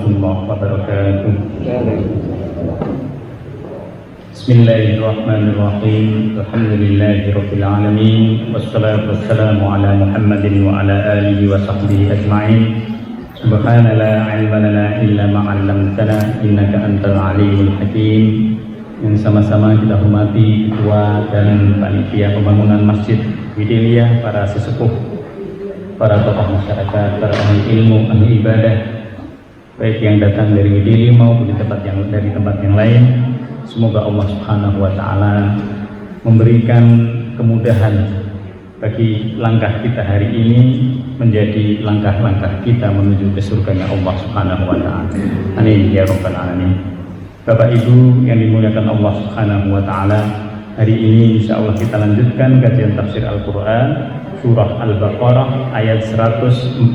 warahmatullahi wabarakatuh. Bismillahirrahmanirrahim. Alhamdulillahirabbil alamin. Wassalatu wassalamu ala Muhammadin wa ala alihi wa sahbihi ajma'in. Subhanallah la ilma lana illa ma 'allamtana innaka antal alimul hakim. Yang sama-sama kita hormati ketua dan panitia pembangunan Masjid Widelia, para sesepuh, para tokoh masyarakat, para ahli ilmu, ahli ibadah, baik yang datang dari Widelia maupun dari tempat yang lain. Semoga Allah Subhanahu wa Ta'ala memberikan kemudahan bagi langkah kita hari ini menjadi langkah-langkah kita menuju ke surganya Allah Subhanahu wa Ta'ala. Amin ya rabbal alamin. Bapak Ibu yang dimuliakan Allah Subhanahu wa Ta'ala, hari ini insya Allah kita lanjutkan kajian tafsir Al-Quran surah Al-Baqarah ayat 148.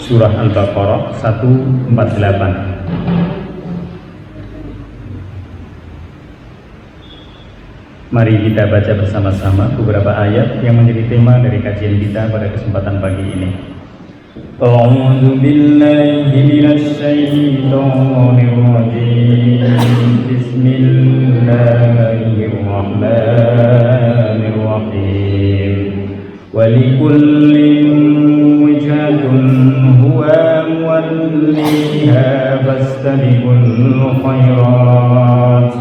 Surah Al-Baqarah 148. Mari kita baca bersama-sama beberapa ayat yang menjadi tema dari kajian kita pada kesempatan pagi ini. A'udzu billahi minasy syaithanir rajim. Bismillahirrahmanirrahim. Walikullin wijhatun huwa muwalliha fastabiqul khairat.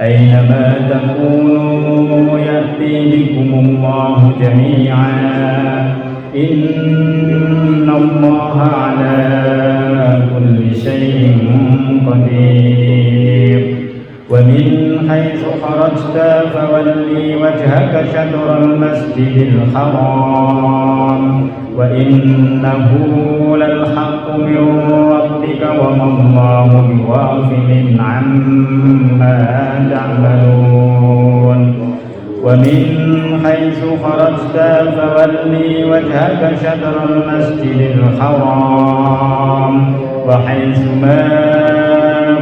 Aynama takunu ya'ti bikumullahu jami'an. Innallaha ala kulli syai'in qadir. Wa min haitsu kharajta fawalli wajhaka syatral masjidil haram wa innahu lal haqqu min rabbika wa mallahu bighafilin 'amma ta'malun. Wa min haitsu kharajta fawalli wajhaka syatral masjidil haram wa haitsu ma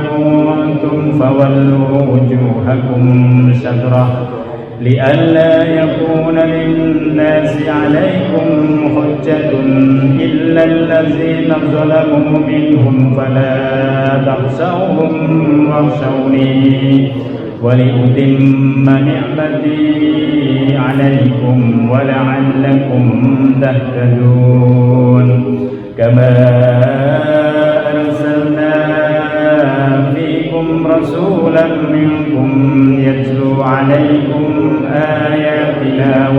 kuntum fawallu wujuhakum syatrah li'alla yakuna lin-nasi 'alaikum hujjatun illa allazina zalamu minhum fala takhshawhum wakhshawni وَلِأُتِمَّ نِعْمَتِي عَلَيْكُمْ وَلَعَلَّكُمْ تَهْتَدُونَ كَمَا أَرْسَلْنَا فِيكُمْ رَسُولًا مِنْكُمْ يَتْلُو عَلَيْكُمْ آيَاتِنَا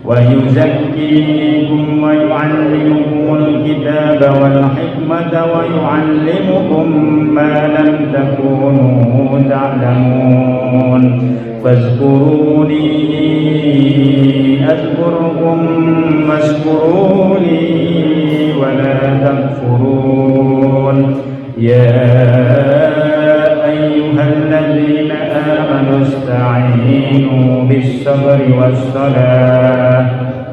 وَيُزَكِّيكُمْ وَيُعَلِّمُكُمُ الْكِتَابَ وَالْحِكْمَةَ وَيُعَلِّمُكُم مَّا لَمْ تَكُونُوا تَعْلَمُونَ فاذكروني أذكركم واشكروا لي ولا تكفرون يا أيها الذين آمنوا استعينوا بالصبر والصلاة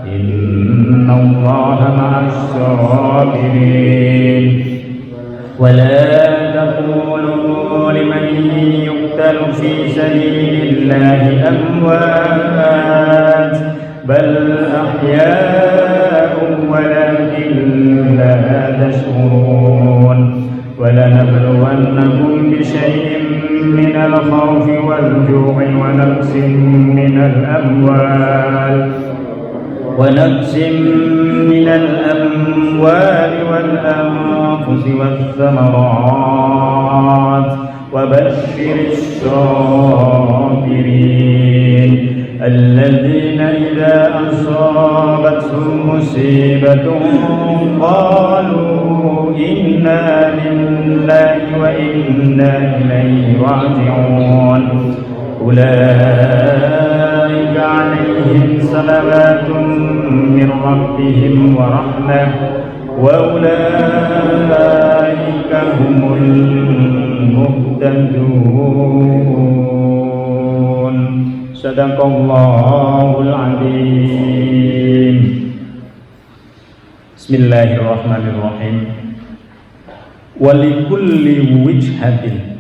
إن الله مع الصابرين ولا تقولوا لمن يقتل في سبيل الله أموات بل أحياء ولكن لا تشعرون ولنبلونكم بشيء من الخوف والجوع ونقص من الأموال والأنفس والثمرات وبشر الصابرين الذين إذا أصابتهم مصيبة قالوا إنا لله وإنا إليه راجعون أولئك عليهم صلوات من ربهم ورحمة وأولئك هم المهتدون. Sadaqallahul Azim. Bismillahirrahmanirrahim. Walikulli wijhatin,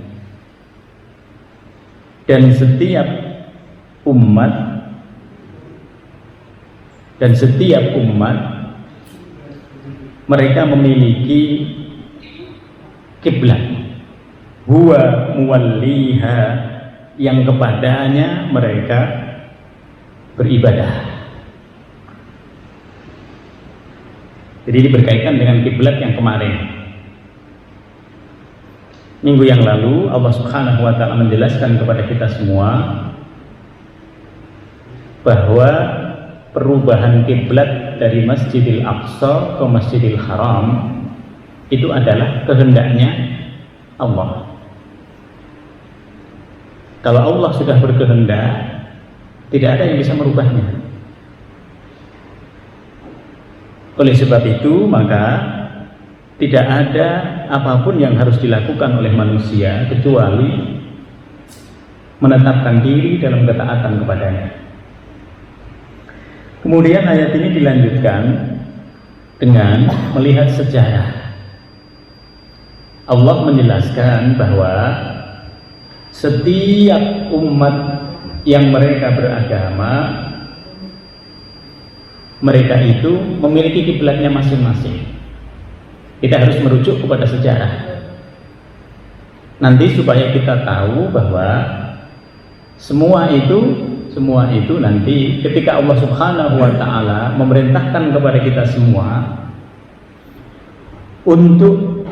dan setiap umat Dan setiap umat mereka memiliki kiblat, huwa muwalliha, yang kepadanya mereka beribadah. Jadi ini berkaitan dengan kiblat yang kemarin. Minggu yang lalu Allah Subhanahu wa taala menjelaskan kepada kita semua bahwa perubahan kiblat dari Masjidil Aqsa ke Masjidil Haram itu adalah kehendaknya Allah. Kalau Allah sudah berkehendak, tidak ada yang bisa merubahnya. Oleh sebab itu, maka tidak ada apapun yang harus dilakukan oleh manusia kecuali menetapkan diri dalam ketaatan kepadanya. Kemudian ayat ini dilanjutkan dengan melihat sejarah. Allah menjelaskan bahwa setiap umat yang mereka beragama, mereka itu memiliki kiblatnya masing-masing. Kita harus merujuk kepada sejarah nanti supaya kita tahu bahwa semua itu nanti ketika Allah Subhanahu wa taala memerintahkan kepada kita semua untuk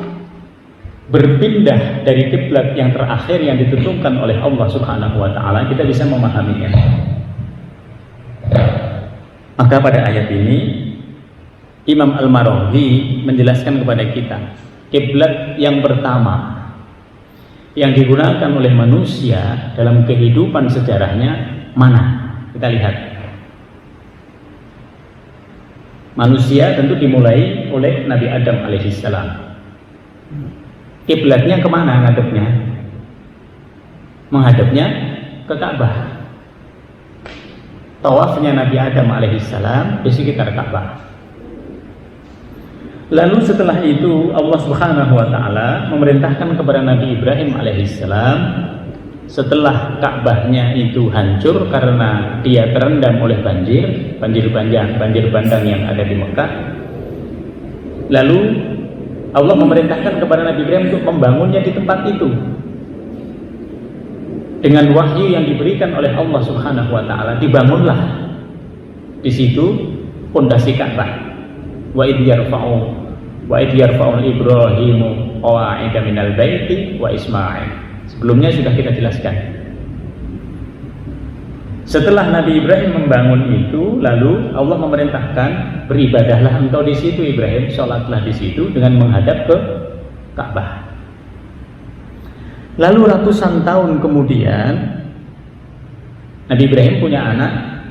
berpindah dari kiblat yang terakhir yang ditentukan oleh Allah Subhanahu wa taala, kita bisa memahaminya. Maka pada ayat ini Imam Al-Maraghi menjelaskan kepada kita kiblat yang pertama yang digunakan oleh manusia dalam kehidupan sejarahnya mana? Kita lihat. Manusia tentu dimulai oleh Nabi Adam alaihissalam. Kiblatnya kemana ngadepnya? Menghadapnya ke Ka'bah. Tawafnya Nabi Adam alaihissalam di sekitar Ka'bah. Lalu setelah itu Allah Subhanahu wa taala memerintahkan kepada Nabi Ibrahim alaihissalam, setelah Ka'bahnya itu hancur karena dia terendam oleh banjir bandang yang ada di Mekah. Lalu Allah memerintahkan kepada Nabi Ibrahim untuk membangunnya di tempat itu dengan wahyu yang diberikan oleh Allah Subhanahu wa taala. Dibangunlah di situ pondasi Ka'bah. Wa idh yarfa'u Ibrahimu qawa'ida minal baiti wa Ismail. Sebelumnya sudah kita jelaskan. Setelah Nabi Ibrahim membangun itu, lalu Allah memerintahkan, beribadahlah engkau di situ Ibrahim, sholatlah di situ dengan menghadap ke Ka'bah. Lalu ratusan tahun kemudian Nabi Ibrahim punya anak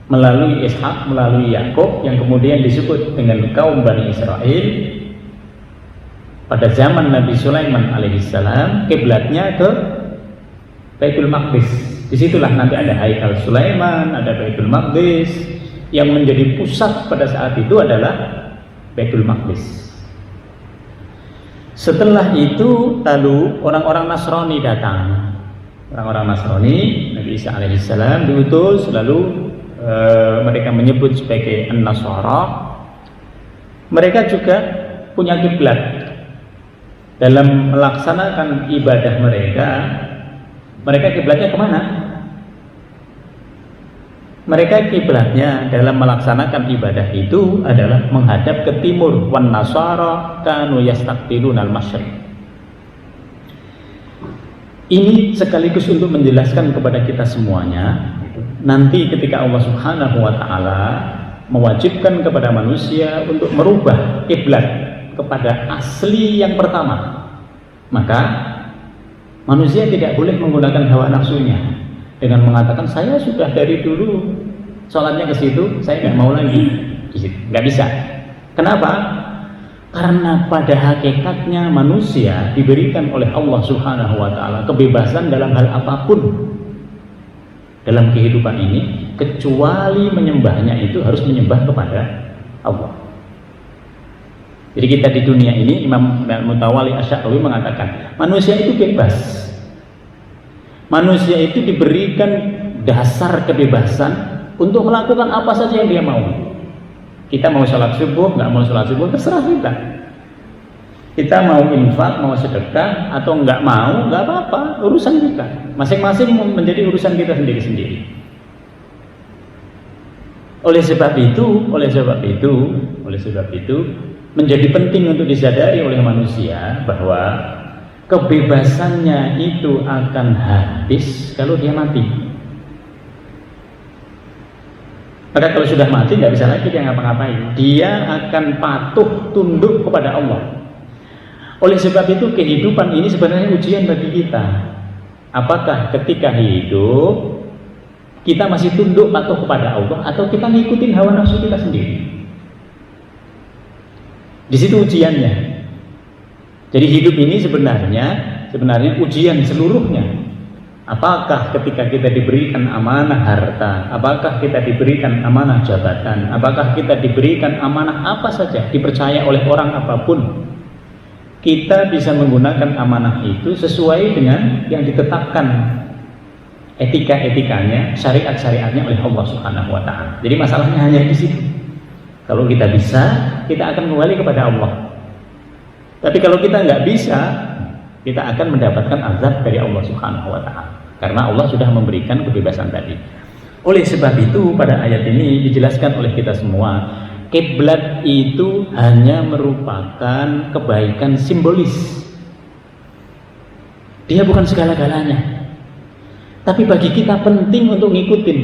melalui Ishak, melalui Yakub, yang kemudian disebut dengan kaum Bani Israel. Pada zaman Nabi Sulaiman alaihissalam, kiblatnya ke Baitul Maqdis. Disitulah nanti ada Haikal Sulaiman, ada Baitul Maqdis. Yang menjadi pusat pada saat itu adalah Baitul Maqdis. Setelah itu lalu orang-orang Nasrani datang. Orang-orang Nasrani, Nabi Isa alaihissalam diutus, lalu mereka menyebut sebagai An-Nasara. Mereka juga punya kiblat dalam melaksanakan ibadah mereka. Mereka kiblatnya kemana? Mereka kiblatnya dalam melaksanakan ibadah itu adalah menghadap ke timur. Wan Nasara kanu yastaqbilunal masyriq. Ini sekaligus untuk menjelaskan kepada kita semuanya, nanti ketika Allah Subhanahu wa taala mewajibkan kepada manusia untuk merubah kiblat kepada asli yang pertama, maka manusia tidak boleh menggunakan hawa nafsunya dengan mengatakan saya sudah dari dulu sholatnya ke situ, saya nggak mau lagi di situ. Nggak bisa. Kenapa? Karena pada hakikatnya manusia diberikan oleh Allah Subhanahu wa taala kebebasan dalam hal apapun dalam kehidupan ini, kecuali menyembahnya itu harus menyembah kepada Allah. Jadi kita di dunia ini, Imam Mutawalli Asy-Sya'rawi mengatakan manusia itu bebas. Manusia itu diberikan dasar kebebasan untuk melakukan apa saja yang dia mau. Kita mau sholat subuh, nggak mau sholat subuh, terserah kita. Kita mau infak, mau sedekah, atau nggak mau, nggak apa-apa, urusan kita. Masing-masing menjadi urusan kita sendiri-sendiri. Oleh sebab itu, menjadi penting untuk disadari oleh manusia bahwa kebebasannya itu akan habis kalau dia mati. Maka kalau sudah mati nggak bisa lagi dia ngapa-ngapain. Dia akan patuh tunduk kepada Allah. Oleh sebab itu kehidupan ini sebenarnya ujian bagi kita. Apakah ketika hidup kita masih tunduk patuh kepada Allah atau kita ngikutin hawa nafsu kita sendiri? Di situ ujiannya. Jadi hidup ini sebenarnya ujian seluruhnya. Apakah ketika kita diberikan amanah harta, apakah kita diberikan amanah jabatan, apakah kita diberikan amanah apa saja, dipercaya oleh orang apapun, kita bisa menggunakan amanah itu sesuai dengan yang ditetapkan etika-etikanya, syariat-syariatnya oleh Allah Subhanahu wa taala. Jadi masalahnya hanya di situ. Kalau kita bisa, kita akan kembali kepada Allah. Tapi kalau kita nggak bisa, kita akan mendapatkan azab dari Allah Subhanahu wa taala. Karena Allah sudah memberikan kebebasan tadi. Oleh sebab itu pada ayat ini dijelaskan oleh kita semua, kiblat itu hanya merupakan kebaikan simbolis. Dia bukan segala-galanya. Tapi bagi kita penting untuk ngikutin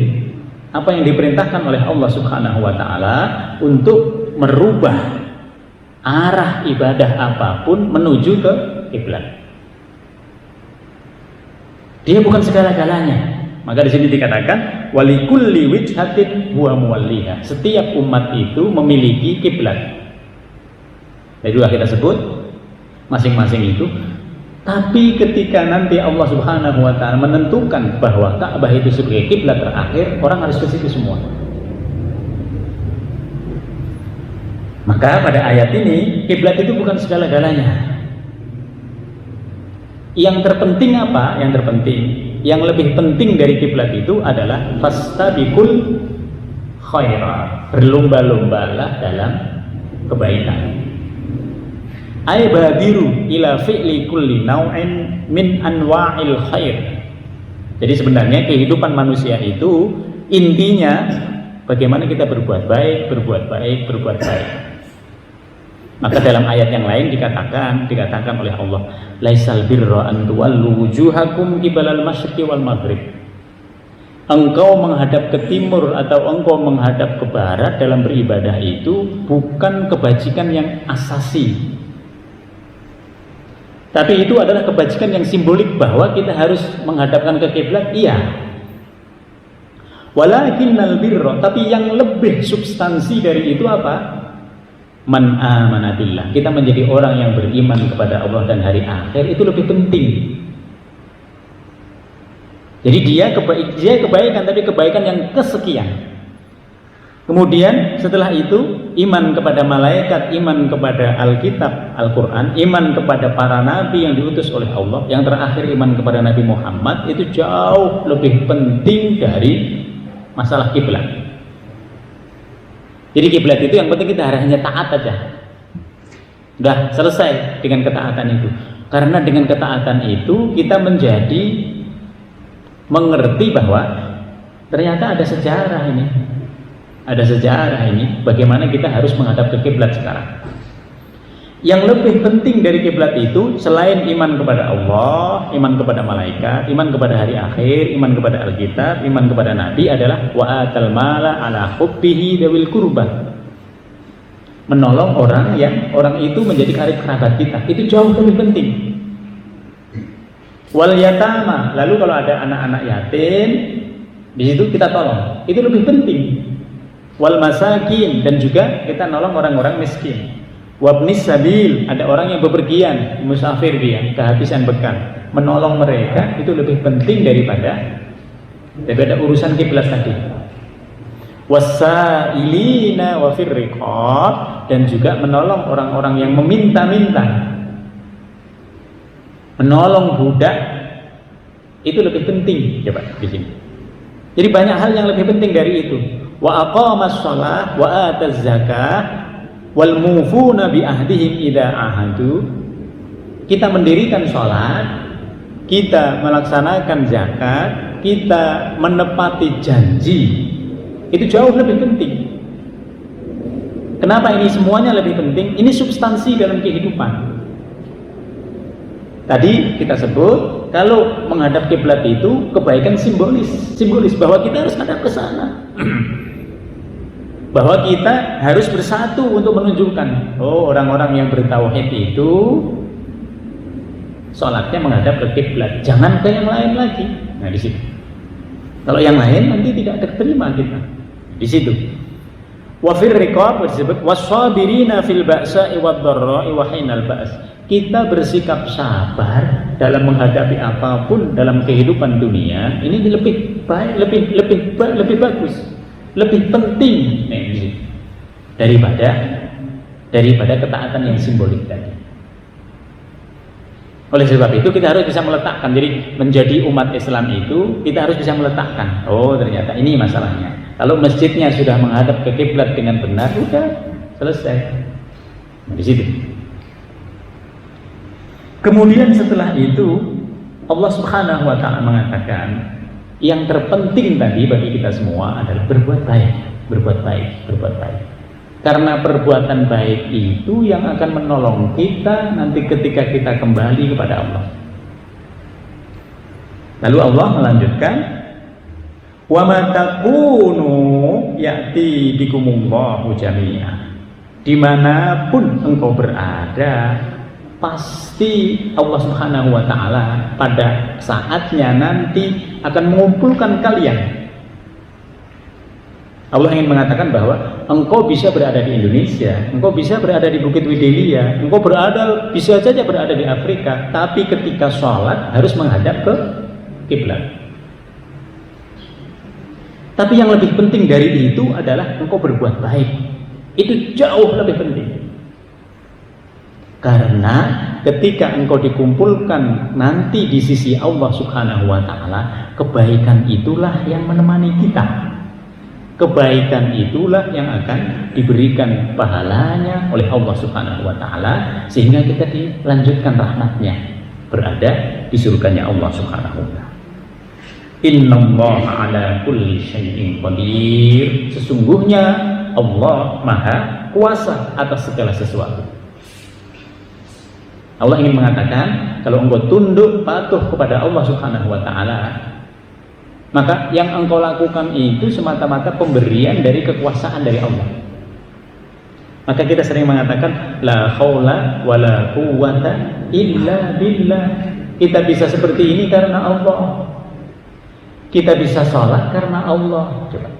apa yang diperintahkan oleh Allah Subhanahu wa taala untuk merubah arah ibadah apapun menuju ke kiblat. Dia bukan segala-galanya. Maka di sini dikatakan walikulli wijhatin huwa muwalliha. Setiap umat itu memiliki kiblat. Tadi sudah kita sebut masing-masing itu. Tapi ketika nanti Allah Subhanahu wa taala menentukan bahwa Ka'bah itu sebagai kiblat terakhir, orang harus ke situ semua. Maka pada ayat ini kiblat itu bukan segala-galanya. Yang terpenting apa? Yang lebih penting dari kiblat itu adalah fastabiqul khairat. Berlomba-lombalah dalam kebaikan. Ay badiru ila fi'li kulli naw'in min anwa'il khair. Jadi sebenarnya kehidupan manusia itu intinya bagaimana kita berbuat baik. Maka dalam ayat yang lain dikatakan oleh Allah, laisal birra an tuwallu wujuhakum qibalal masyriqi wal maghrib. Engkau menghadap ke timur atau engkau menghadap ke barat dalam beribadah itu bukan kebajikan yang asasi. Tapi itu adalah kebajikan yang simbolik bahwa kita harus menghadapkan ke kiblat, iya. Walakinnal birra, tapi yang lebih substansi dari itu apa? Man amana billah. Kita menjadi orang yang beriman kepada Allah dan hari akhir itu lebih penting. Jadi dia kebaikan, tapi kebaikan yang kesekian. Kemudian setelah itu iman kepada malaikat, iman kepada Alkitab, Al-Quran, iman kepada para nabi yang diutus oleh Allah, yang terakhir iman kepada Nabi Muhammad, itu jauh lebih penting dari masalah kiblat. Jadi kiblat itu yang penting kita hanya taat aja. Udah selesai dengan ketaatan itu. Karena dengan ketaatan itu kita menjadi mengerti bahwa ternyata ada sejarah ini. Ada sejarah ini bagaimana kita harus menghadap ke kiblat sekarang. Yang lebih penting dari kiblat itu selain iman kepada Allah, iman kepada malaikat, iman kepada hari akhir, iman kepada Alkitab, iman kepada Nabi adalah wa atal mala ala hubbihi dawil qurbah. Menolong orang itu menjadi karib kerabat kita. Itu jauh lebih penting. Wal yatama, lalu kalau ada anak-anak yatim, di situ kita tolong. Itu lebih penting. Wal masakin, dan juga kita nolong orang-orang miskin. Wabnis sabil, ada orang yang bepergian, musafir dia, kehabisan bekal, menolong mereka itu lebih penting daripada urusan kiblat tadi. Wasailina wa fir riqab, dan juga menolong orang-orang yang meminta-minta, menolong budak itu lebih penting coba di sini. Jadi banyak hal yang lebih penting dari itu. wa aqamas shalah wa ataz zakah wal mufuna bi ahdihim idza ahadu. Kita mendirikan sholat, kita melaksanakan zakat, kita menepati janji. Itu jauh lebih penting. Kenapa ini semuanya lebih penting? Ini substansi dalam kehidupan. Tadi kita sebut kalau menghadap kiblat itu kebaikan simbolis bahwa kita harus hadap ke sana. Bahwa kita harus bersatu untuk menunjukkan, oh, orang-orang yang bertauhid itu sholatnya menghadap ke kiblat, jangan ke yang lain lagi. Nah, di situ. Kalau yang lain nanti tidak terima kita. Di situ. Wa fir riqab disebut wasabirina fil ba'sa'i wad-dharra'i wa hinal ba's. Kita bersikap sabar dalam menghadapi apapun dalam kehidupan dunia. Ini lebih baik, lebih bagus, lebih penting daripada ketaatan yang simbolik tadi. Oleh sebab itu kita harus bisa meletakkan. Jadi menjadi umat Islam itu kita harus bisa meletakkan. Oh, ternyata ini masalahnya. Kalau masjidnya sudah menghadap ke kiblat dengan benar, udah selesai. Nah, di situ. Kemudian setelah itu Allah Subhanahu wa taala mengatakan yang terpenting tadi bagi kita semua adalah berbuat baik. Karena perbuatan baik itu yang akan menolong kita nanti ketika kita kembali kepada Allah. Lalu Allah melanjutkan, wa ma takunu ya'ti bikumullahu jami'a. Dimanapun engkau berada, pasti Allah Subhanahu wa taala pada saatnya nanti akan mengumpulkan kalian. Allah ingin mengatakan bahwa engkau bisa berada di Indonesia, engkau bisa berada di Bukit Widelia, engkau bisa saja berada di Afrika, tapi ketika sholat harus menghadap ke kiblat. Tapi yang lebih penting dari itu adalah engkau berbuat baik. Itu jauh lebih penting. Karena ketika engkau dikumpulkan nanti di sisi Allah Subhanahu wa taala, kebaikan itulah yang menemani kita. Kebaikan itulah yang akan diberikan pahalanya oleh Allah Subhanahu wa taala sehingga kita dilanjutkan rahmatnya berada di surganya Allah Subhanahu wa taala. Innallaha ala kulli syai'in qadir. Sesungguhnya Allah Maha Kuasa atas segala sesuatu. Allah ingin mengatakan kalau engkau tunduk patuh kepada Allah Subhanahu wa taala, maka yang engkau lakukan itu semata-mata pemberian dari kekuasaan dari Allah. Maka kita sering mengatakan la haula wala quwwata illa billah. Kita bisa seperti ini karena Allah. Kita bisa sholat karena Allah. Coba.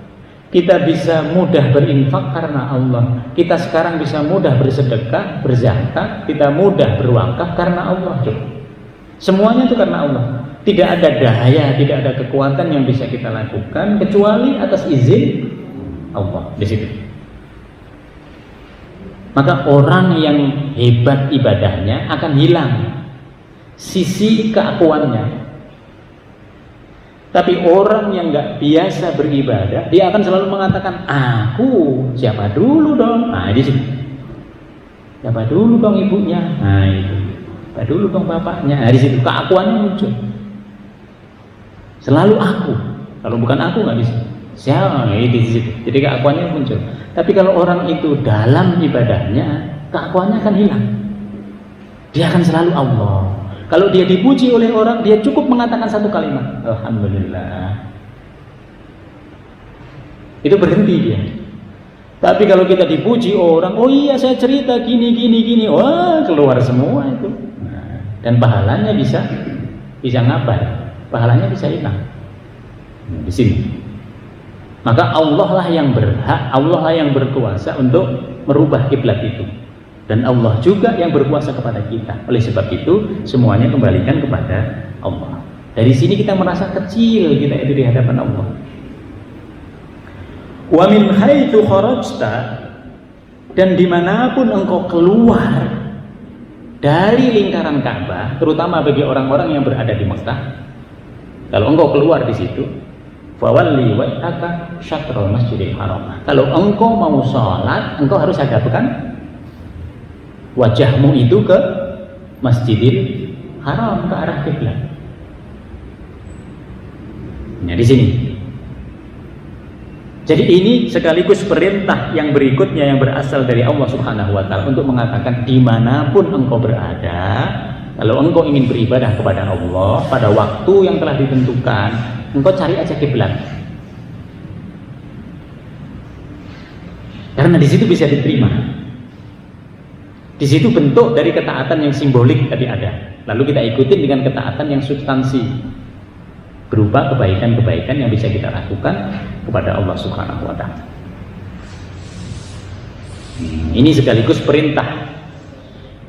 Kita bisa mudah berinfak karena Allah. Kita sekarang bisa mudah bersedekah, berzakat, kita mudah berwakaf karena Allah. Coba. Semuanya itu karena Allah. Tidak ada daya, tidak ada kekuatan yang bisa kita lakukan kecuali atas izin Allah di situ. Maka orang yang hebat ibadahnya akan hilang sisi keakuannya. Tapi orang yang nggak biasa beribadah, dia akan selalu mengatakan, aku siapa dulu dong? Nah di sini. Siapa dulu dong ibunya? Nah itu. Siapa dulu dong bapaknya? Nah di situ keakuannya muncul. Selalu aku, kalau bukan aku nggak bisa. Siapa? Di situ. Jadi keakuannya muncul. Tapi kalau orang itu dalam ibadahnya, keakuannya akan hilang. Dia akan selalu Allah. Kalau dia dipuji oleh orang, dia cukup mengatakan satu kalimat, Alhamdulillah. Itu berhenti dia. Tapi kalau kita dipuji orang, oh iya saya cerita gini, wah keluar semua itu. Nah, dan pahalanya bisa ngabai. Pahalanya bisa hilang di sini. Maka Allah lah yang berhak, Allah lah yang berkuasa untuk merubah kiblat itu, dan Allah juga yang berkuasa kepada kita. Oleh sebab itu semuanya kembalikan kepada Allah. Dari sini kita merasa kecil kita itu di hadapan Allah. Wa min haitsu kharajta, dan dimanapun engkau keluar dari lingkaran Ka'bah, terutama bagi orang-orang yang berada di Mekah. Kalau engkau keluar di situ, Fawalli wajhaka syatrul masjidil haram. Kalau engkau mau sholat, engkau harus hadapkan wajahmu itu ke Masjidil Haram, ke arah kiblat. Nah, di sini. Jadi ini sekaligus perintah yang berikutnya yang berasal dari Allah Subhanahu wa taala untuk mengatakan dimanapun engkau berada, kalau engkau ingin beribadah kepada Allah pada waktu yang telah ditentukan, engkau cari aja kiblat. Karena di situ bisa diterima. Di situ bentuk dari ketaatan yang simbolik tadi ada. Lalu kita ikutin dengan ketaatan yang substansi, berupa kebaikan-kebaikan yang bisa kita lakukan kepada Allah Subhanahu wa taala. Ini sekaligus perintah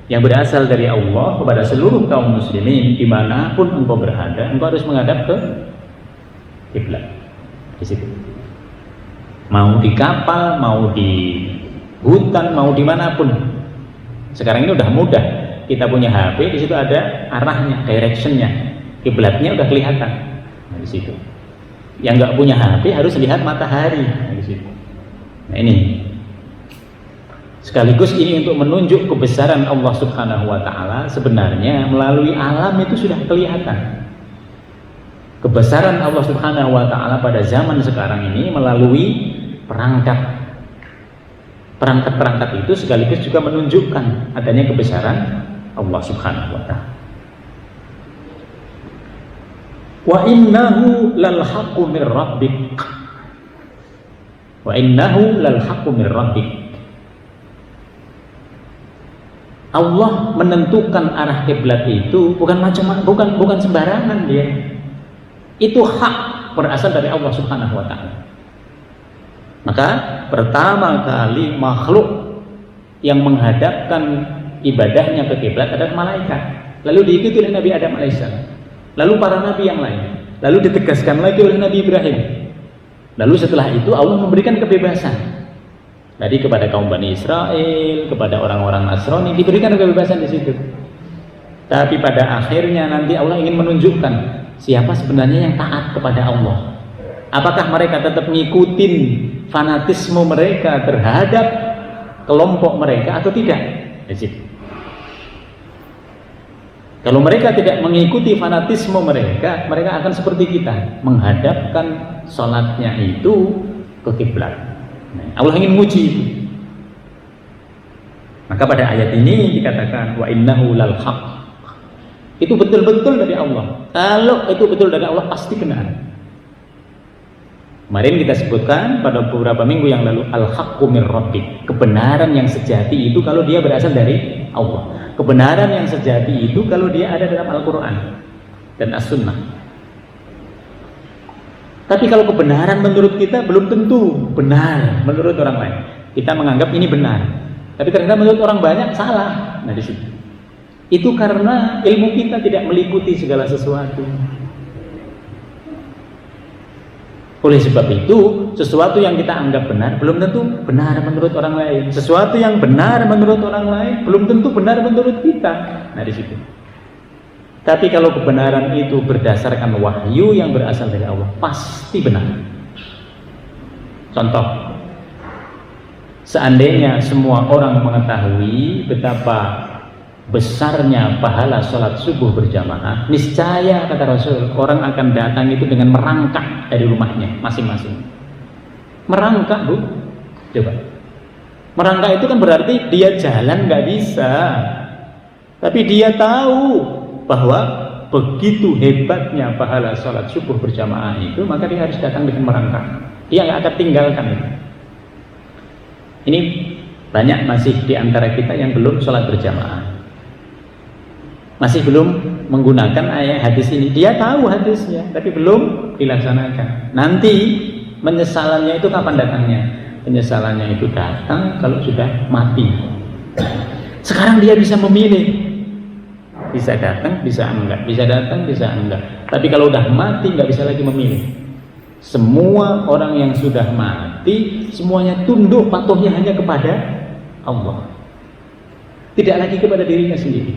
yang berasal dari Allah kepada seluruh kaum muslimin dimanapun engkau berada, engkau harus menghadap ke kiblat. Di situ. Mau di kapal, mau di hutan, mau dimanapun. Sekarang ini udah mudah, kita punya HP, di situ ada arahnya, directionnya, kiblatnya udah kelihatan. Nah, di situ. Yang nggak punya HP harus lihat matahari. Nah, di situ. Nah, ini sekaligus ini untuk menunjuk kebesaran Allah Subhanahu wa taala. Sebenarnya melalui alam itu sudah kelihatan kebesaran Allah Subhanahu wa taala pada zaman sekarang ini melalui perangkat itu sekaligus juga menunjukkan adanya kebesaran Allah Subhanahu wa ta'ala. Wa innahu lal haqqu mir rabbik. Wa innahu lal haqqu mir rabbik. Allah menentukan arah kiblat itu bukan sembarangan dia. Itu hak berasal dari Allah Subhanahu wa ta'ala. Maka pertama kali makhluk yang menghadapkan ibadahnya ke kiblat adalah malaikat. Lalu diikuti oleh Nabi Adam alaihissalam. Lalu para nabi yang lain. Lalu ditegaskan lagi oleh Nabi Ibrahim. Lalu setelah itu Allah memberikan kebebasan. Tadi kepada kaum Bani Israel, kepada orang-orang Nasrani diberikan kebebasan di situ. Tapi pada akhirnya nanti Allah ingin menunjukkan siapa sebenarnya yang taat kepada Allah. Apakah mereka tetap ngikutin fanatisme mereka terhadap kelompok mereka atau tidak? Kalau mereka tidak mengikuti fanatisme mereka, mereka akan seperti kita, menghadapkan sholatnya itu ke kiblat. Allah ingin menguji itu. Maka pada ayat ini dikatakan wa innahu lal haq. Itu betul-betul dari Allah. Kalau itu betul dari Allah pasti benar. Kemarin kita sebutkan pada beberapa minggu yang lalu al-haqqu mir rabbik. Kebenaran yang sejati itu kalau dia berasal dari Allah. Kebenaran yang sejati itu kalau dia ada dalam Al-Qur'an dan As-Sunnah. Tapi kalau kebenaran menurut kita belum tentu benar menurut orang lain. Kita menganggap ini benar. Tapi ternyata menurut orang banyak salah. Nah, di situ. Itu karena ilmu kita tidak meliputi segala sesuatu. Oleh sebab itu, sesuatu yang kita anggap benar belum tentu benar menurut orang lain. Sesuatu yang benar menurut orang lain belum tentu benar menurut kita. Nah, di situ. Tapi kalau kebenaran itu berdasarkan wahyu yang berasal dari Allah, pasti benar. Contoh, seandainya semua orang mengetahui betapa besarnya pahala sholat subuh berjamaah, niscaya kata Rasul, orang akan datang itu dengan merangkak dari rumahnya masing-masing. Merangkak, Bu, coba. Merangkak itu kan berarti dia jalan nggak bisa, tapi dia tahu bahwa begitu hebatnya pahala sholat subuh berjamaah itu, maka dia harus datang dengan merangkak. Dia nggak akan tinggalkan itu. Ini banyak masih di antara kita yang belum sholat berjamaah, masih belum menggunakan ayat hadis ini. Dia tahu hadisnya tapi belum dilaksanakan. Nanti penyesalannya itu kapan datangnya? Penyesalannya itu datang kalau sudah mati. Sekarang dia bisa memilih, bisa datang, bisa enggak, bisa datang, bisa enggak. Tapi kalau udah mati nggak bisa lagi memilih. Semua orang yang sudah mati semuanya tunduk patuhnya hanya kepada Allah, tidak lagi kepada dirinya sendiri.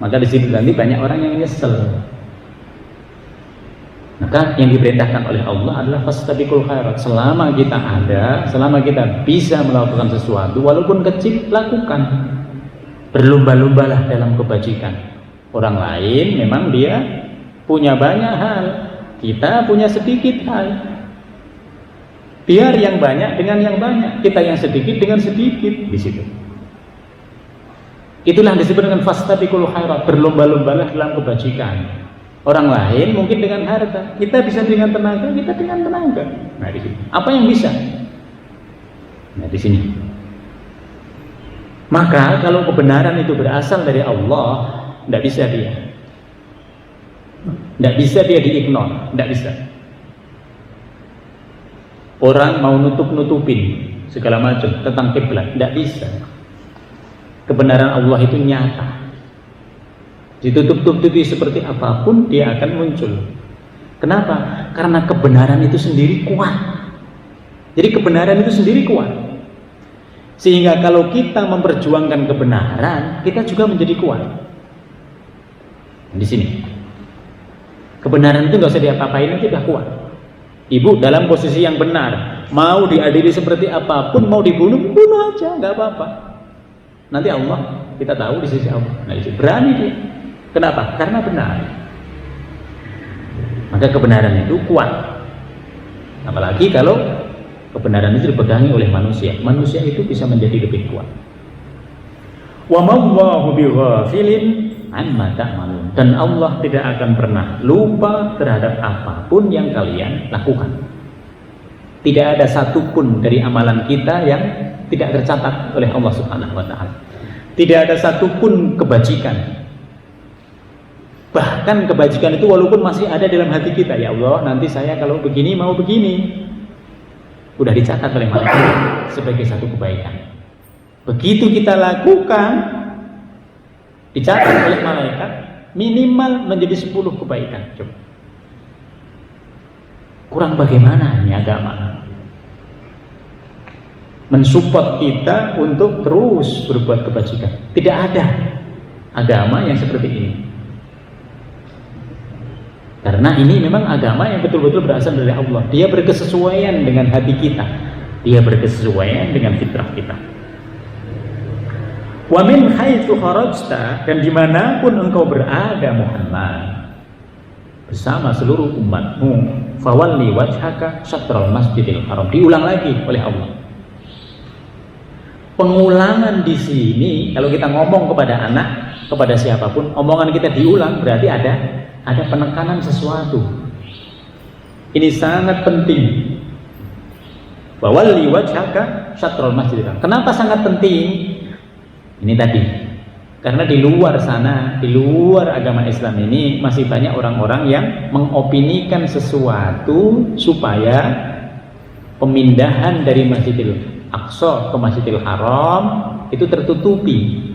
Maka di sini nanti banyak orang yang nyesel. Maka yang diperintahkan oleh Allah adalah fastabiqul khairat. Selama kita ada, selama kita bisa melakukan sesuatu walaupun kecil, lakukan. Berlomba-lombalah dalam kebajikan. Orang lain memang dia punya banyak hal, kita punya sedikit hal. Biar yang banyak dengan yang banyak, kita yang sedikit dengan sedikit di situ. Itulah yang disebut dengan fastabiqul khairat, berlomba-lombalah dalam kebajikan. Orang lain mungkin dengan harta, kita bisa dengan tenaga, kita dengan tenaga. Nah di sini, apa yang bisa? Nah di sini. Maka kalau kebenaran itu berasal dari Allah, tidak bisa dia diignore, tidak bisa. Orang mau nutup-nutupin segala macam tentang kiblat, tidak bisa. Kebenaran Allah itu nyata. Ditutup-tutupi seperti apapun dia akan muncul. Kenapa? Karena kebenaran itu sendiri kuat. Jadi kebenaran itu sendiri kuat. Sehingga kalau kita memperjuangkan kebenaran, kita juga menjadi kuat. Di sini. Kebenaran itu nggak usah diapa-apain, itu udah kuat. Ibu dalam posisi yang benar, mau diadili seperti apapun, mau dibunuh, bunuh aja, nggak apa-apa. Nanti Allah, kita tahu di sisi Allah. Nah, berani dia. Kenapa? Karena benar. Maka kebenaran itu kuat. Apalagi kalau kebenaran itu dipegangi oleh manusia. Manusia itu bisa menjadi lebih kuat. Wa ma'allahu bighafilin amma ta'malun. Dan Allah tidak akan pernah lupa terhadap apapun yang kalian lakukan. Tidak ada satupun dari amalan kita yang tidak tercatat oleh Allah Subhanahu wa ta'ala. Tidak ada satupun kebajikan. Bahkan kebajikan itu walaupun masih ada dalam hati kita, ya Allah nanti saya kalau begini mau begini, udah dicatat oleh malaikat sebagai satu kebaikan. Begitu kita lakukan, dicatat oleh malaikat minimal menjadi 10 kebaikan. Coba. Kurang bagaimana ini agama mensupport kita untuk terus berbuat kebajikan? Tidak ada agama yang seperti ini. Karena ini memang agama yang betul-betul berasal dari Allah. Dia berkesesuaian dengan hati kita. Dia berkesesuaian dengan fitrah kita. Wa min haitsu kharajta, dan dimanapun engkau berada Muhammad bersama seluruh umatmu, fawalli wajhaka syatral masjidil haram. Diulang lagi oleh Allah. Pengulangan di sini, kalau kita ngomong kepada anak, kepada siapapun, omongan kita diulang berarti ada penekanan sesuatu. Ini sangat penting. Bawalli wajhaka syatrul masjidil haram. Kenapa sangat penting? Ini tadi. Karena di luar sana, di luar agama Islam ini masih banyak orang-orang yang mengopinikan sesuatu supaya pemindahan dari Masjidil Aqsa ke Masjidil Haram itu tertutupi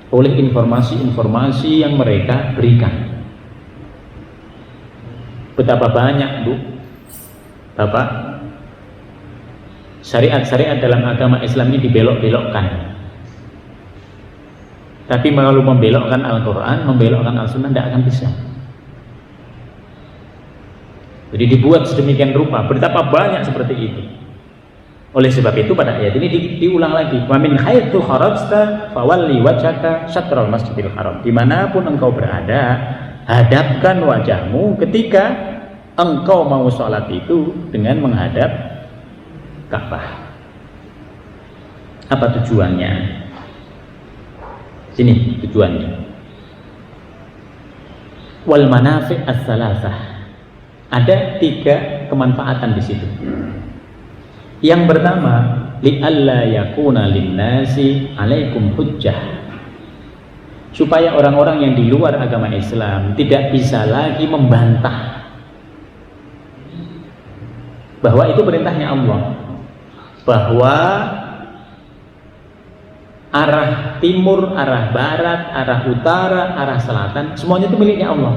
oleh informasi-informasi yang mereka berikan. Betapa banyak, Bu, Bapak, syariat-syariat dalam agama Islam ini dibelok-belokkan. Tapi kalau membelokkan Al-Quran, membelokkan Al-Sunnah tidak akan bisa. Jadi dibuat sedemikian rupa, betapa banyak seperti itu. Oleh sebab itu pada ayat ini diulang lagi. Wa min haitsu kharajta fawalli wajhaka syatral masjidil haram. Dimanapun engkau berada, hadapkan wajahmu ketika engkau mau sholat itu dengan menghadap Ka'bah. Apa tujuannya? Sini tujuannya. Wal manafi' ats-tsalatsah. Ada 3 kemanfaatan di situ. Yang pertama, li'alla yakuna lin-nasi 'alaikum hujjah. Supaya orang-orang yang di luar agama Islam tidak bisa lagi membantah bahwa itu perintahnya Allah, bahwa arah timur, arah barat, arah utara, arah selatan, semuanya itu miliknya Allah.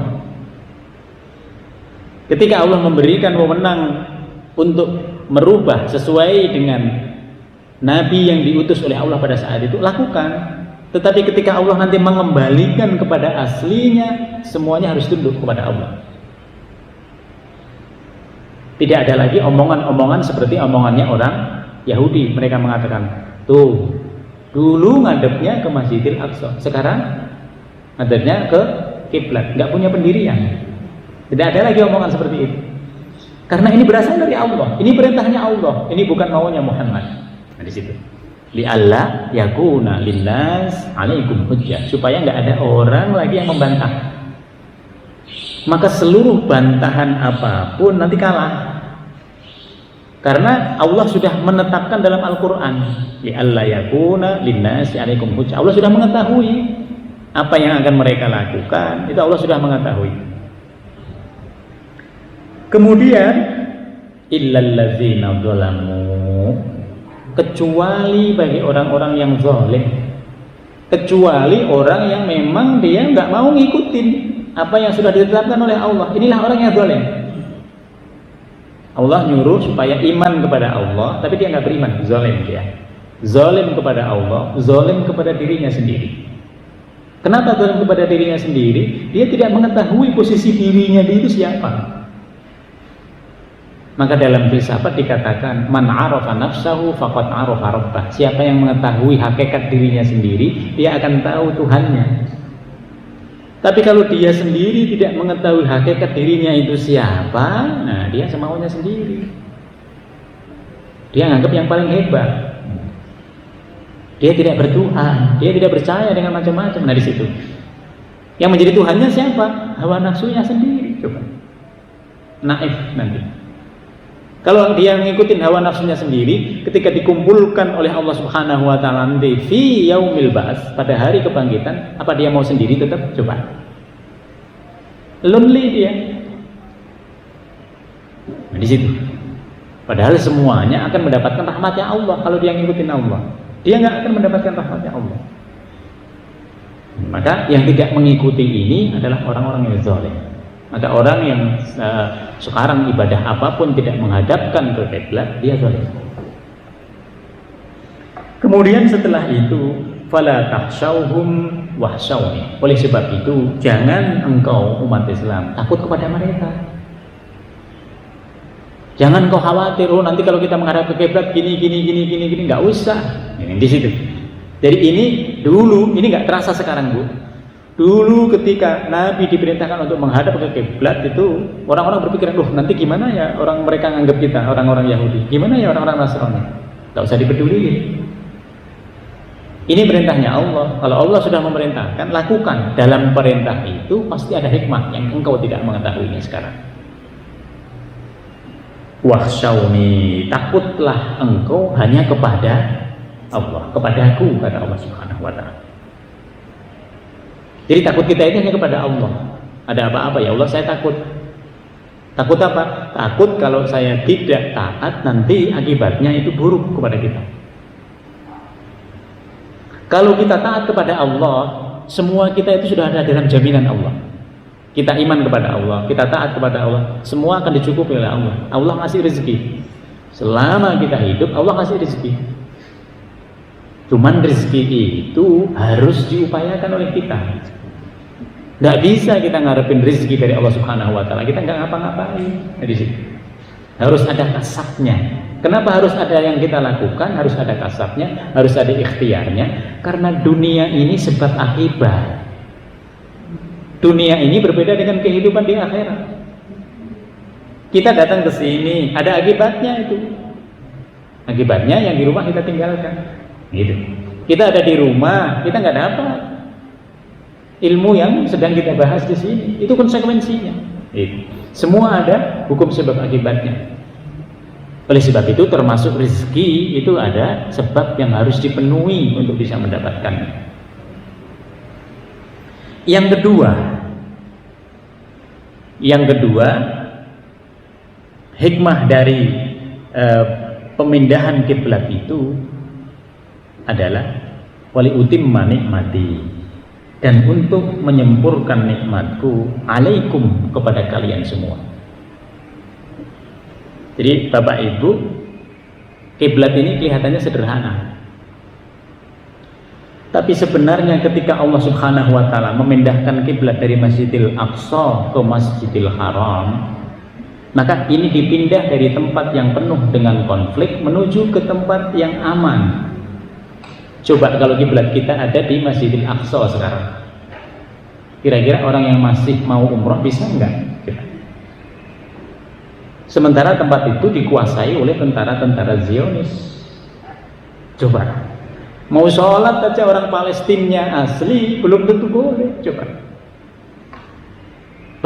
Ketika Allah memberikan wewenang untuk merubah sesuai dengan Nabi yang diutus oleh Allah pada saat itu, lakukan. Tetapi ketika Allah nanti mengembalikan kepada aslinya, semuanya harus tunduk kepada Allah. Tidak ada lagi omongan-omongan seperti omongannya orang Yahudi. Mereka mengatakan, tuh, dulu ngadepnya ke Masjidil Aqsa, sekarang ngadepnya ke kiblat, nggak punya pendirian. Tidak ada lagi omongan seperti itu. Karena ini berasal dari Allah, ini perintahnya Allah, ini bukan maunya Muhammad. Nah, di situ. Li'alla yakuna linnas 'alaikum hujjah, supaya nggak ada orang lagi yang membantah. Maka seluruh bantahan apapun nanti kalah. Karena Allah sudah menetapkan dalam Al-Qur'an, li'alla yakuna linnas 'alaikum hujjah. Allah sudah mengetahui apa yang akan mereka lakukan, itu Allah sudah mengetahui. Kemudian illallazina zalamu, kecuali bagi orang-orang yang zalim, kecuali orang yang memang dia nggak mau ngikutin apa yang sudah ditetapkan oleh Allah. Inilah orang yang zalim. Allah nyuruh supaya iman kepada Allah, tapi dia nggak beriman, zalim dia. Zalim kepada Allah, zalim kepada dirinya sendiri. Kenapa zalim kepada dirinya sendiri? Dia tidak mengetahui posisi dirinya dia itu siapa. Maka dalam filsafat dikatakan, man arafa nafsahu faqad arafa rabbah. Siapa yang mengetahui hakikat dirinya sendiri, dia akan tahu Tuhannya. Tapi kalau dia sendiri tidak mengetahui hakikat dirinya itu siapa, nah dia semaunya sendiri. Dia anggap yang paling hebat. Dia tidak bertuhan, dia tidak percaya dengan macam-macam. Nah di situ. Yang menjadi Tuhannya siapa? Hawa nafsunya sendiri. Coba. Naif nanti. Kalau dia ngikutin hawa nafsunya sendiri, ketika dikumpulkan oleh Allah Subhanahu wa taala nanti fi yaumil ba'ats, pada hari kebangkitan, apa dia mau sendiri tetap? Coba. Lonely dia. Nah, di situ. Padahal semuanya akan mendapatkan rahmatnya Allah kalau dia ngikutin Allah. Dia nggak akan mendapatkan rahmatnya Allah. Maka yang tidak mengikuti ini adalah orang-orang yang zalim. Maka orang yang sekarang ibadah apapun tidak menghadapkan ke kiblat, dia zalim. Kemudian setelah itu, fala takhshawhum wahshawni. Oleh sebab itu, jangan engkau umat Islam takut kepada mereka. Jangan kau khawatir, oh nanti kalau kita menghadap ke kiblat gini, nggak usah. Ini di situ. Jadi ini dulu, ini nggak terasa sekarang, Bu. Dulu ketika Nabi diperintahkan untuk menghadap ke kiblat itu, orang-orang berpikir, loh nanti gimana ya orang mereka nganggap kita, orang-orang Yahudi, gimana ya orang-orang Nasrani? Tidak usah dipeduli. Ini perintahnya Allah. Kalau Allah sudah memerintahkan, lakukan. Dalam perintah itu pasti ada hikmah yang engkau tidak mengetahuinya sekarang. Wahsyawni, takutlah engkau hanya kepada Allah, kepadaku, kata Allah Subhanahu wa taala. Jadi takut kita ini hanya kepada Allah. Ada apa-apa ya Allah saya takut. Takut apa? Takut kalau saya tidak taat nanti akibatnya itu buruk kepada kita. Kalau kita taat kepada Allah, semua kita itu sudah ada dalam jaminan Allah. Kita iman kepada Allah, kita taat kepada Allah, semua akan dicukupi oleh Allah. Allah ngasih rezeki. Selama kita hidup, Allah ngasih rezeki. Cuman rezeki itu harus diupayakan oleh kita. Nggak bisa kita ngarepin rezeki dari Allah Subhanahu wa taala. Kita nggak ngapa-ngapain. Di situ. Harus ada kasabnya. Kenapa harus ada yang kita lakukan? Harus ada kasabnya, harus ada ikhtiarnya. Karena dunia ini sebab akibat. Dunia ini berbeda dengan kehidupan di akhirat. Kita datang ke sini, ada akibatnya itu. Akibatnya yang di rumah kita tinggalkan. Gitu. Kita ada di rumah, kita nggak dapat ilmu yang sedang kita bahas di sini. Itu konsekuensinya. Gitu. Semua ada hukum sebab akibatnya. Oleh sebab itu termasuk rezeki itu ada sebab yang harus dipenuhi untuk bisa mendapatkannya. Yang kedua, hikmah dari pemindahan kiblat itu adalah wali utimma nikmati, dan untuk menyempurkan nikmatku alaikum kepada kalian semua. Jadi Bapak Ibu, kiblat ini kelihatannya sederhana. Tapi sebenarnya ketika Allah Subhanahu wa taala memindahkan kiblat dari Masjidil Aqsa ke Masjidil Haram, Maka ini dipindah dari tempat yang penuh dengan konflik menuju ke tempat yang aman. Coba kalau kiblat kita ada di Masjidil Aqsa sekarang, kira-kira orang yang masih mau umroh bisa enggak? Sementara tempat itu dikuasai oleh tentara-tentara Zionis. Coba, mau sholat aja orang Palestina asli belum tentu boleh. Coba,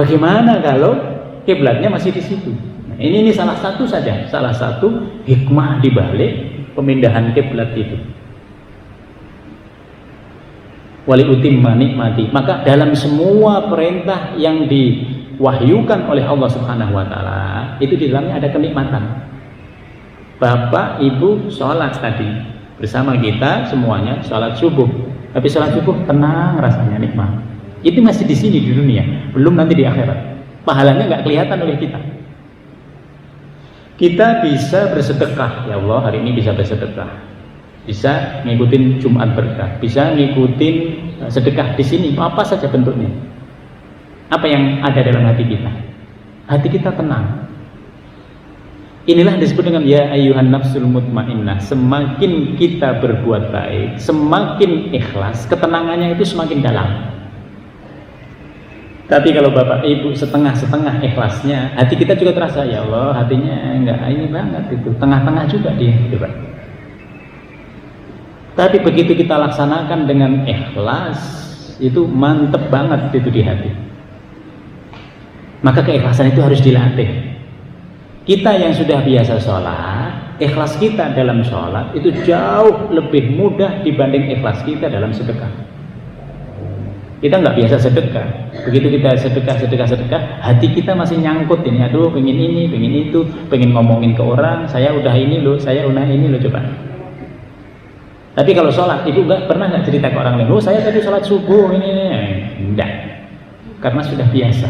bagaimana kalau kiblatnya masih di situ? Nah, ini salah satu saja, salah satu hikmah di balik pemindahan kiblat itu. Wali utimma nikmati. Maka dalam semua perintah yang diwahyukan oleh Allah Subhanahu wa taala, itu di dalamnya ada kenikmatan. Bapak, Ibu sholat tadi bersama kita semuanya sholat subuh. Tapi sholat subuh tenang rasanya, nikmat. Itu masih di sini di dunia, belum nanti di akhirat. Pahalanya nggak kelihatan oleh kita. Kita bisa bersedekah, ya Allah hari ini bisa bersedekah, bisa ngikutin Jumat berkah, bisa ngikutin sedekah di sini, apa saja bentuknya. Apa yang ada dalam hati kita? Hati kita tenang. Inilah disebut dengan ya ayyuhan nafsul mutmainnah. Semakin kita berbuat baik, semakin ikhlas, ketenangannya itu semakin dalam. Tapi kalau Bapak Ibu setengah-setengah ikhlasnya, hati kita juga terasa, ya Allah hatinya enggak ini banget itu, tengah-tengah juga dia, coba. Tapi begitu kita laksanakan dengan ikhlas, itu mantep banget itu di hati. Maka keikhlasan itu harus dilatih. Kita yang sudah biasa sholat, ikhlas kita dalam sholat itu jauh lebih mudah dibanding ikhlas kita dalam sedekah. Kita nggak biasa sedekah. Begitu kita sedekah, hati kita masih nyangkut ini. Aduh, pengen ini, pengen itu, pengen ngomongin ke orang. Saya udah ini loh, saya udah ini loh, coba. Tapi kalau sholat, ibu pernah nggak cerita ke orang lain? Oh, saya tadi sholat subuh ini. Enggak, karena sudah biasa.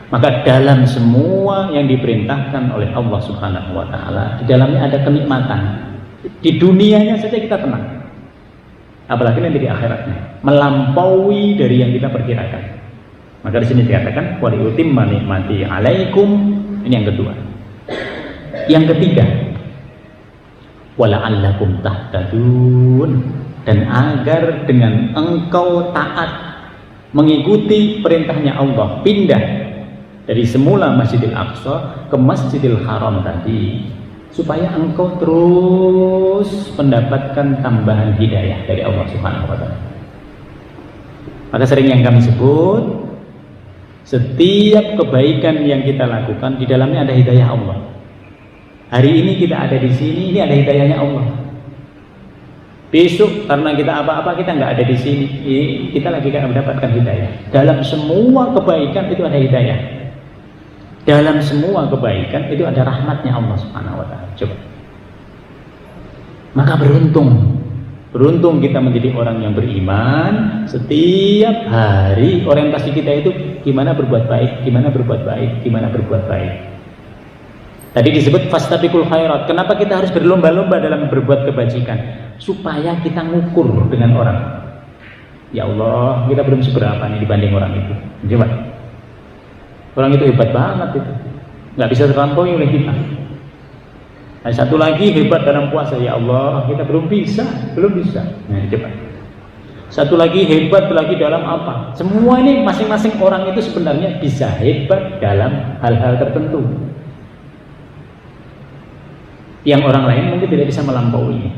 Maka dalam semua yang diperintahkan oleh Allah Subhanahu wa taala, di dalamnya ada kenikmatan. Di dunianya saja kita tenang. Apalagi nanti di akhiratnya, melampaui dari yang kita perkirakan. Maka di sini dikatakan wa liutimma nikmati alaikum. Ini yang kedua. Yang ketiga, wala'allakum tahtadun, dan agar dengan engkau taat mengikuti perintahnya Allah, pindah dari semula Masjidil Aqsa ke Masjidil Haram tadi, supaya engkau terus mendapatkan tambahan hidayah dari Allah Subhanahu wa taala. Maka sering yang kami sebut, setiap kebaikan yang kita lakukan di dalamnya ada hidayah Allah. Hari ini kita ada di sini, ini ada hidayahnya Allah. Besok karena kita apa-apa kita nggak ada di sini, kita lagi akan mendapatkan hidayah. Dalam semua kebaikan itu ada hidayah. Dalam semua kebaikan itu ada rahmatnya Allah Subhanahu wa taala. Coba. Maka beruntung kita menjadi orang yang beriman. Setiap hari orientasi kita itu gimana berbuat baik, gimana berbuat baik, gimana berbuat baik. Tadi disebut fastabiqul khairat. Kenapa kita harus berlomba-lomba dalam berbuat kebajikan? Supaya kita ngukur dengan orang. Ya Allah, kita belum seberapa nih dibanding orang itu. Coba. Orang itu hebat banget itu, nggak bisa terlampaui oleh kita. Nah, satu lagi hebat dalam puasa, ya Allah kita belum bisa. Nah, coba. Satu lagi hebat lagi dalam apa? Semua ini masing-masing orang itu sebenarnya bisa hebat dalam hal-hal tertentu yang orang lain mungkin tidak bisa melampaui.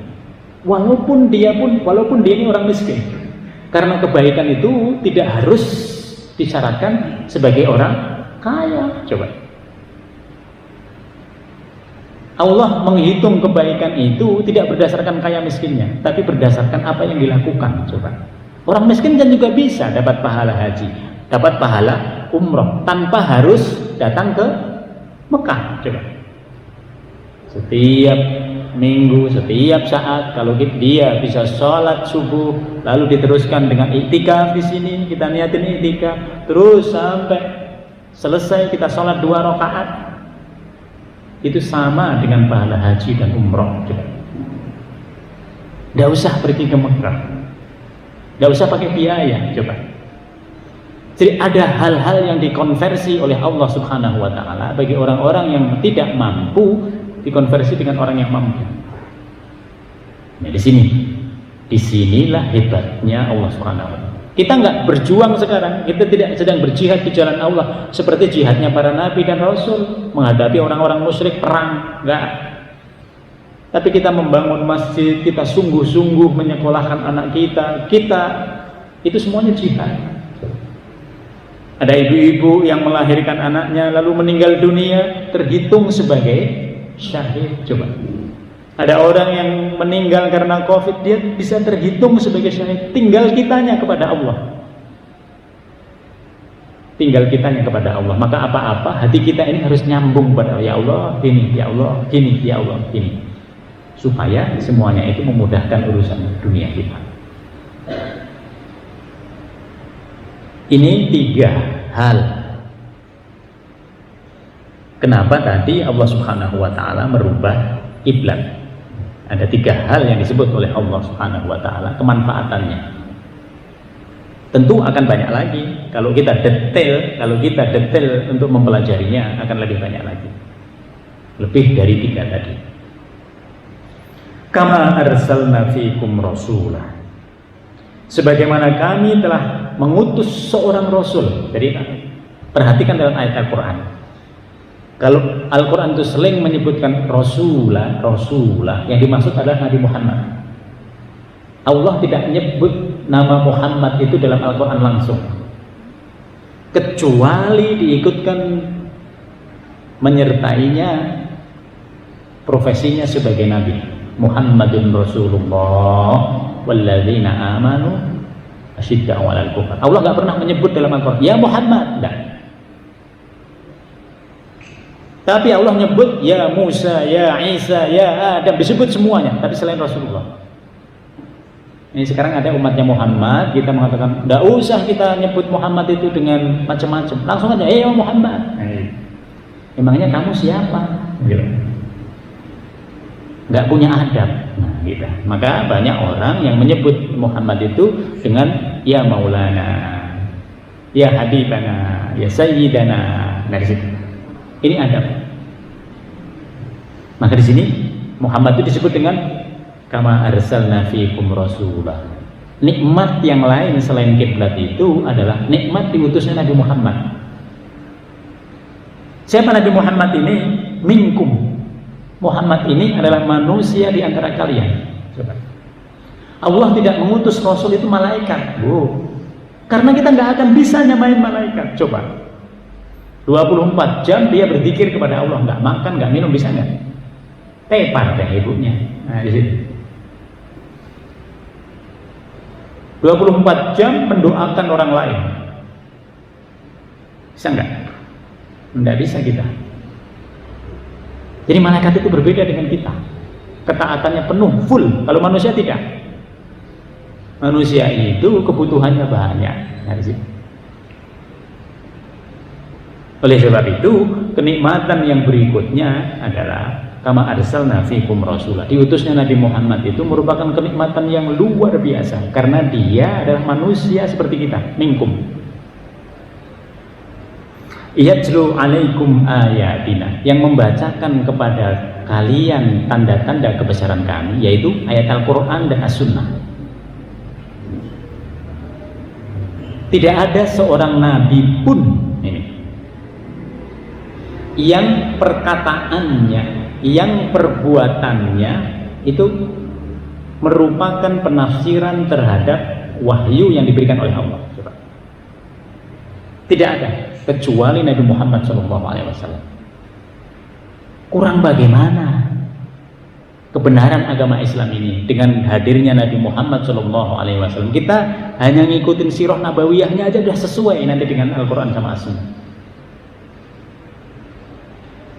Walaupun dia ini orang miskin, karena kebaikan itu tidak harus disyaratkan sebagai orang kaya. Coba. Allah menghitung kebaikan itu tidak berdasarkan kaya miskinnya, tapi berdasarkan apa yang dilakukan. Coba. Orang miskin kan juga bisa dapat pahala haji, dapat pahala umroh tanpa harus datang ke Mekah. Coba. Setiap minggu, setiap saat, kalau dia bisa sholat subuh, lalu diteruskan dengan iktikaf di sini, kita niatin iktikaf, terus sampai selesai kita sholat 2 rakaat, itu sama dengan pahala haji dan umroh. Tidak usah pergi ke Mekah, tidak usah pakai biaya. Coba. Jadi ada hal-hal yang dikonversi oleh Allah Subhanahu wa taala bagi orang-orang yang tidak mampu dikonversi dengan orang yang mampu. Nah, disinilah hebatnya Allah Subhanahu wa taala. Kita nggak berjuang sekarang, kita tidak sedang berjihad di jalan Allah seperti jihadnya para nabi dan rasul menghadapi orang-orang musyrik perang, enggak. Tapi kita membangun masjid, kita sungguh-sungguh menyekolahkan anak kita itu semuanya jihad. Ada ibu-ibu yang melahirkan anaknya lalu meninggal dunia terhitung sebagai syahid. Coba. Ada orang yang meninggal karena COVID, dia bisa terhitung sebagai syahid. Tinggal kitanya kepada Allah. Tinggal kitanya kepada Allah. Maka apa-apa hati kita ini harus nyambung pada ya Allah, ini, ya Allah, gini, ya Allah, gini. Supaya semuanya itu memudahkan urusan dunia kita. Ini 3 hal. Kenapa tadi Allah Subhanahu wa taala merubah kiblat? Ada 3 hal yang disebut oleh Allah Subhanahu wa taala kemanfaatannya. Tentu akan banyak lagi. Kalau kita detail untuk mempelajarinya akan lebih banyak lagi. Lebih dari 3 tadi. Kama arsalna fiikum rasulah. Sebagaimana kami telah mengutus seorang rasul. Jadi perhatikan dalam ayat Al-Qur'an. Kalau Al-Quran itu sering menyebutkan Rasulah, yang dimaksud adalah Nabi Muhammad. Allah tidak menyebut nama Muhammad itu dalam Al-Quran langsung, kecuali diikutkan menyertainya profesinya sebagai Nabi. Muhammadun Rasulullah walladzina amanu asyidda'u 'alal kufar. Allah nggak pernah menyebut dalam Al-Quran ya Muhammad, enggak. Tapi Allah nyebut ya Musa, ya Isa, ya Adam, disebut semuanya, tapi selain Rasulullah. Ini sekarang ada umatnya Muhammad, kita mengatakan enggak usah kita nyebut Muhammad itu dengan macam-macam, langsung aja ya Muhammad. Emangnya kamu siapa? Enggak punya adab. Nah, gitu. Maka banyak orang yang menyebut Muhammad itu dengan ya Maulana, ya Habibana, ya Sayyidana. Nah, di situ. Ini adab. Maka di sini Muhammad itu disebut dengan kama arsalna fiikum rasulah. Nikmat yang lain selain kiblat itu adalah nikmat diutusnya Nabi Muhammad. Siapa Nabi Muhammad ini? Minkum. Muhammad ini adalah manusia di antara kalian. Coba. Allah tidak mengutus rasul itu malaikat. Karena kita nggak akan bisa nyamain malaikat. Coba. 24 jam dia berzikir kepada Allah, nggak makan, nggak minum, bisa nggak? Tepar deh ibunya. Nah, di situ. 24 jam mendoakan orang lain. Bisa nggak? Nggak bisa kita. Jadi malaikat itu berbeda dengan kita. Ketaatannya penuh, full. Kalau manusia tidak. Manusia itu kebutuhannya banyak. Nah, di situ. Oleh sebab itu, kenikmatan yang berikutnya adalah kama arsalna fiikum rasulah. Diutusnya Nabi Muhammad itu merupakan kenikmatan yang luar biasa karena dia adalah manusia seperti kita, minkum. Yatlu alaikum ayatina, yang membacakan kepada kalian tanda-tanda kebesaran kami, yaitu ayat Al-Qur'an dan As-Sunnah. Tidak ada seorang nabi pun ini yang perkataannya, yang perbuatannya itu merupakan penafsiran terhadap wahyu yang diberikan oleh Allah. Coba. Tidak ada kecuali Nabi Muhammad SAW. Kurang bagaimana kebenaran agama Islam ini dengan hadirnya Nabi Muhammad SAW? Kita hanya ngikutin sirah nabawiyahnya aja sudah sesuai nanti dengan Al-Quran sama As-Sunnah.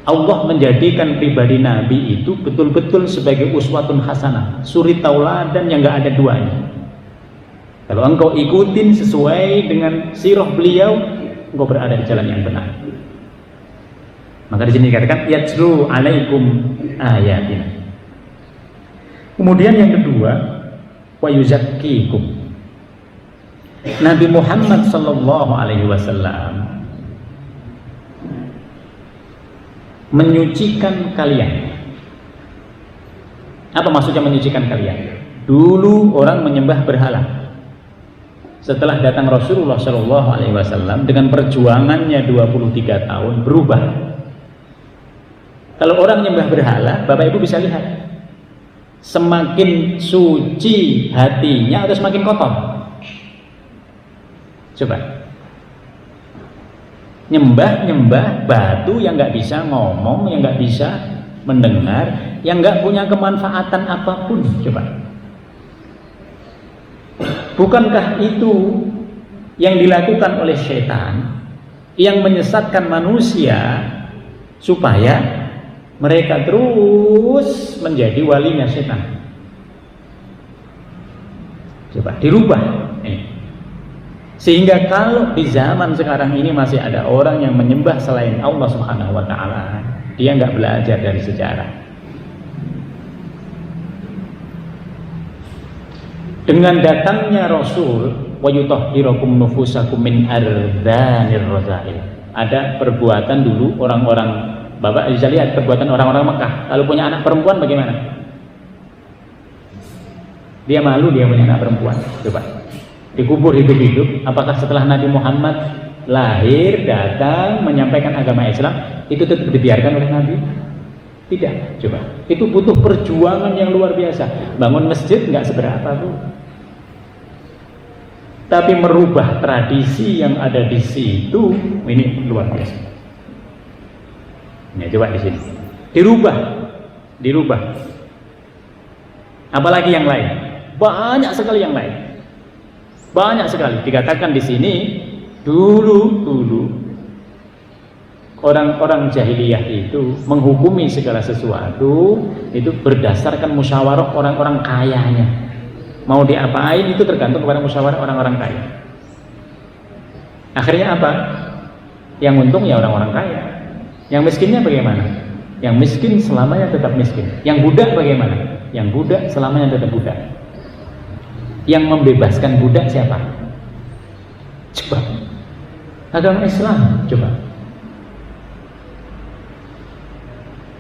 Allah menjadikan pribadi Nabi itu betul-betul sebagai uswatun hasanah, suri tauladan yang nggak ada duanya. Kalau engkau ikutin sesuai dengan sirah beliau, engkau berada di jalan yang benar. Maka di sini dikatakan yatlu alaikum ayatina. Kemudian yang kedua, wa yuzakkikum. Nabi Muhammad sallallahu alaihi wasallam menyucikan kalian. Apa maksudnya menyucikan kalian? Dulu orang menyembah berhala. Setelah datang Rasulullah sallallahu alaihi wasallam dengan perjuangannya 23 tahun berubah. Kalau orang menyembah berhala, Bapak Ibu bisa lihat, semakin suci hatinya atau semakin kotor? Coba. Nyembah batu yang nggak bisa ngomong, yang nggak bisa mendengar, yang nggak punya kemanfaatan apapun. Coba, bukankah itu yang dilakukan oleh setan yang menyesatkan manusia supaya mereka terus menjadi walinya setan? Coba dirubah. Sehingga kalau di zaman sekarang ini masih ada orang yang menyembah selain Allah Subhanahu wa Ta'ala, dia nggak belajar dari sejarah. Dengan datangnya Rasul, wa yutahhirukum nufusakum min ardhanir razail. Ada perbuatan dulu orang-orang, Bapak bisa lihat perbuatan orang-orang Mekah. Kalau punya anak perempuan bagaimana? Dia malu dia punya anak perempuan. Coba. Dikubur hidup-hidup. Apakah setelah Nabi Muhammad lahir, datang, menyampaikan agama Islam, itu tetap dibiarkan oleh Nabi? Tidak. Coba, itu butuh perjuangan yang luar biasa. Bangun masjid nggak seberapa tuh, tapi merubah tradisi yang ada di situ, ini luar biasa. Ini coba di sini dirubah. Apalagi yang lain? Banyak sekali yang lain. Banyak sekali. Dikatakan di sini dulu orang-orang jahiliyah itu menghukumi segala sesuatu itu berdasarkan musyawarah orang-orang kayanya. Mau diapain itu tergantung kepada musyawarah orang-orang kaya. Akhirnya apa? Yang untung ya orang-orang kaya. Yang miskinnya bagaimana? Yang miskin selamanya tetap miskin. Yang budak bagaimana? Yang budak selamanya tetap budak. Yang membebaskan budak siapa? Coba, agama Islam. Coba,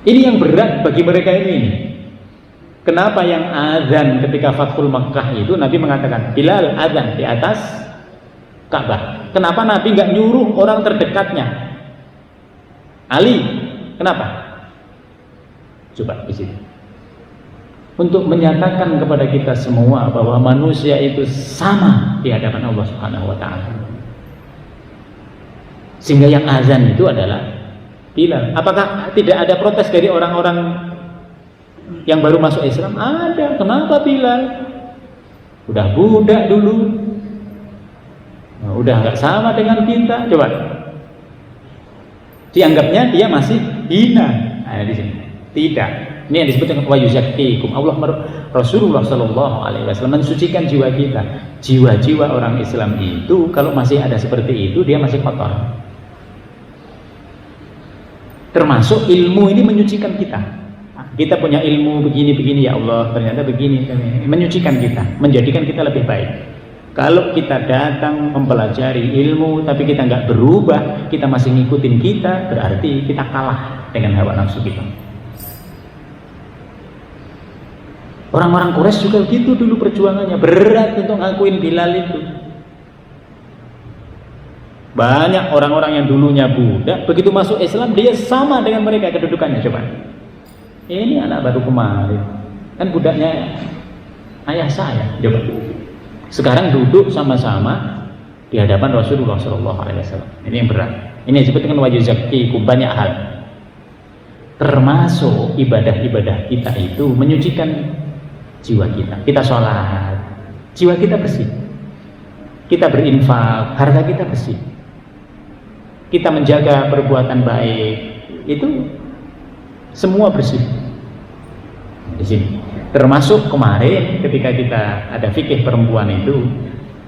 ini yang berat bagi mereka ini. Kenapa yang azan ketika Fathul Makkah itu Nabi mengatakan Bilal azan di atas Ka'bah? Kenapa Nabi nggak nyuruh orang terdekatnya? Ali, kenapa? Coba di sini. Untuk menyatakan kepada kita semua bahwa manusia itu sama di hadapan Allah Subhanahu wa Ta'ala. Sehingga yang azan itu adalah Bilal. Apakah tidak ada protes dari orang-orang yang baru masuk Islam? Ada. Kenapa Bilal? Udah budak dulu, udah nggak sama dengan kita. Coba, dianggapnya dia masih hina. Nah, di sini tidak. Ini yang disebut dengan wa yuzakkikum. Rasulullah sallallahu alaihi wasallam mensucikan jiwa kita. Jiwa-jiwa orang Islam itu kalau masih ada seperti itu, dia masih kotor. Termasuk ilmu ini menyucikan kita. Kita punya ilmu begini-begini, ya Allah, ternyata begini, menyucikan kita, menjadikan kita lebih baik. Kalau kita datang mempelajari ilmu tapi kita nggak berubah, kita masih ngikutin kita, berarti kita kalah dengan hawa nafsu kita. Orang-orang Quraisy juga gitu dulu perjuangannya, berat untuk ngakuin Bilal itu. Banyak orang-orang yang dulunya budak, begitu masuk Islam dia sama dengan mereka kedudukannya. Coba, ini anak baru kemarin, kan budaknya ayah saya. Coba, sekarang duduk sama-sama di hadapan Rasulullah SAW. Ini yang berat. Ini disebut dengan wa yuzakkikum, banyak hal. Termasuk ibadah-ibadah kita itu menyucikan jiwa kita. Kita sholat, jiwa kita bersih. Kita berinfak, harta kita bersih. Kita menjaga perbuatan baik, itu semua bersih. Di sini, termasuk kemarin ketika kita ada fikih perempuan itu,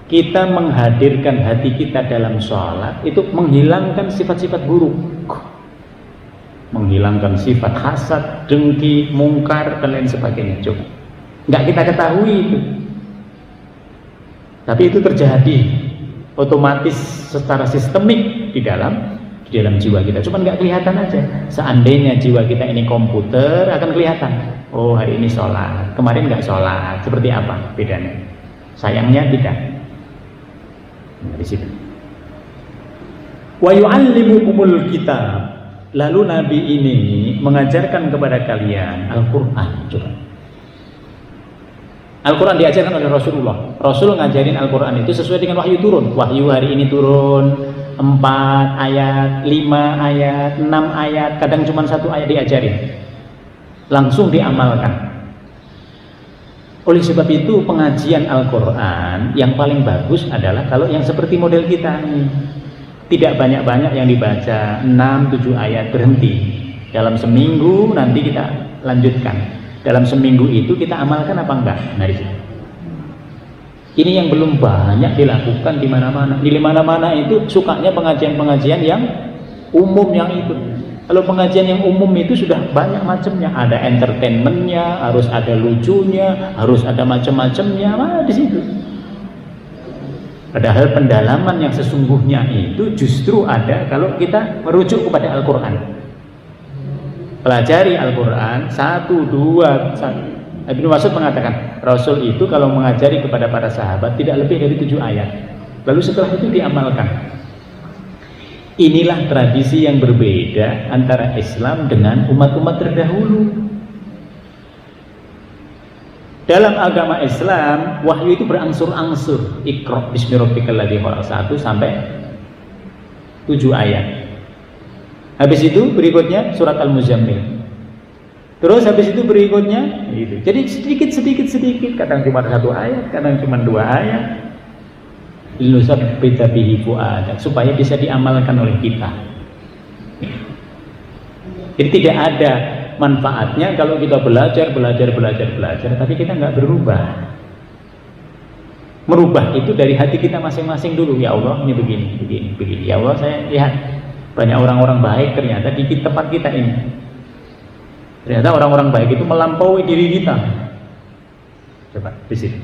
kita menghadirkan hati kita dalam sholat, itu menghilangkan sifat-sifat buruk, menghilangkan sifat hasad, dengki, mungkar, dan lain sebagainya. Coba, nggak kita ketahui itu, tapi itu terjadi. otomatis secara sistemik di dalam jiwa kita, cuma nggak kelihatan aja. Seandainya jiwa kita ini komputer, akan kelihatan. Oh, hari ini sholat, kemarin nggak sholat, seperti apa bedanya? Sayangnya tidak. Nah, di situ. Wa yu'allimukumul kitab. Lalu Nabi ini mengajarkan kepada kalian Al-Quran. Coba. Al-Quran diajarkan oleh Rasulullah. Rasul ngajarin Al-Quran itu sesuai dengan wahyu turun. Wahyu hari ini turun 4 ayat, 5 ayat, 6 ayat, kadang cuma 1 ayat diajarin. Langsung diamalkan. Oleh sebab itu pengajian Al-Quran yang paling bagus adalah kalau yang seperti model kita ini. Tidak banyak-banyak yang dibaca, 6-7 ayat berhenti. Dalam seminggu nanti kita lanjutkan. Dalam seminggu itu kita amalkan apa enggak? Nah, di situ. Ini yang belum banyak dilakukan di mana-mana. Di mana-mana itu sukanya pengajian-pengajian yang umum yang itu. Kalau pengajian yang umum itu sudah banyak macamnya. Ada entertainmentnya, harus ada lucunya, harus ada macam-macamnya. Mana di situ? Padahal pendalaman yang sesungguhnya itu justru ada kalau kita merujuk kepada Al-Quran. Pelajari Al-Quran 1, 2, 1. Ibnu Mas'ud mengatakan Rasul itu kalau mengajari kepada para sahabat tidak lebih dari 7 ayat. Lalu setelah itu diamalkan. Inilah tradisi yang berbeda antara Islam dengan umat-umat terdahulu. Dalam agama Islam, wahyu itu berangsur-angsur. Iqra bismi rabbikal ladzi khalaq 1 sampai 7 ayat. Habis itu berikutnya surat Al-Muzammil. Terus habis itu berikutnya gitu. Jadi sedikit, kadang cuma 1 ayat, kadang cuma 2 ayat. Linusabbita bihi fu'adak, supaya bisa diamalkan oleh kita. Jadi tidak ada manfaatnya kalau kita belajar, tapi kita nggak berubah. Merubah itu dari hati kita masing-masing dulu. Ya Allah, ini begini. Ya Allah, saya lihat banyak orang-orang baik ternyata di tempat kita ini. Ternyata orang-orang baik itu melampaui diri kita. Coba di sini.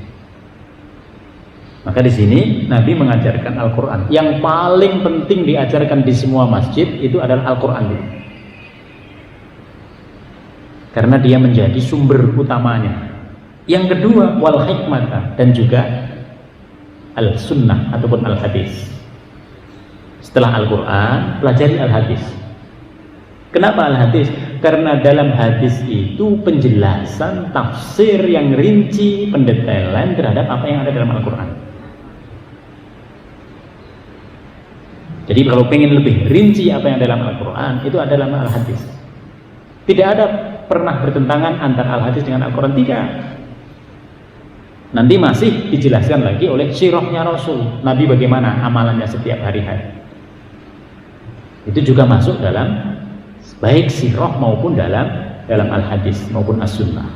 Maka di sini Nabi mengajarkan Al-Quran. Yang paling penting diajarkan di semua masjid itu adalah Al-Quran. Karena dia menjadi sumber utamanya. Yang kedua, wal hikmah, dan juga al-sunnah ataupun al-hadis. Setelah Al-Quran, pelajari al-hadis. Kenapa al-hadis? Karena dalam hadis itu penjelasan, tafsir yang rinci, pendetailan terhadap apa yang ada dalam Al-Quran. Jadi kalau pengen lebih rinci apa yang dalam Al-Quran, itu adalah al-hadis. Tidak ada pernah bertentangan antara al-hadis dengan Al-Quran, tidak. Nanti masih dijelaskan lagi oleh sirahnya Rasul, Nabi bagaimana amalannya setiap hari-hari. Itu juga masuk dalam baik sirah maupun dalam al-hadis maupun as-sunnah.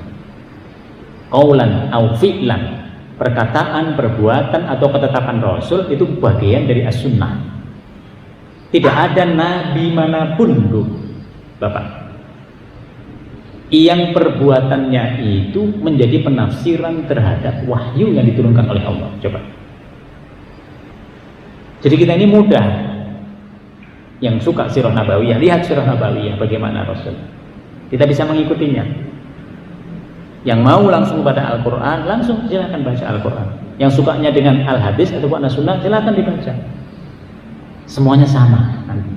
Qaulan au fi'lan, perkataan, perbuatan atau ketetapan Rasul itu bagian dari as-sunnah. Tidak ada nabi manapun, Bapak, yang perbuatannya itu menjadi penafsiran terhadap wahyu yang diturunkan oleh Allah. Coba. Jadi kita ini mudah yang suka sirah nabawiyah, lihat sirah nabawiyah bagaimana Rasul. Kita bisa mengikutinya. Yang mau langsung pada Al-Quran, langsung silakan baca Al-Quran. Yang sukanya dengan al-hadis ataupun as-sunnah, silakan dibaca. Semuanya sama nanti.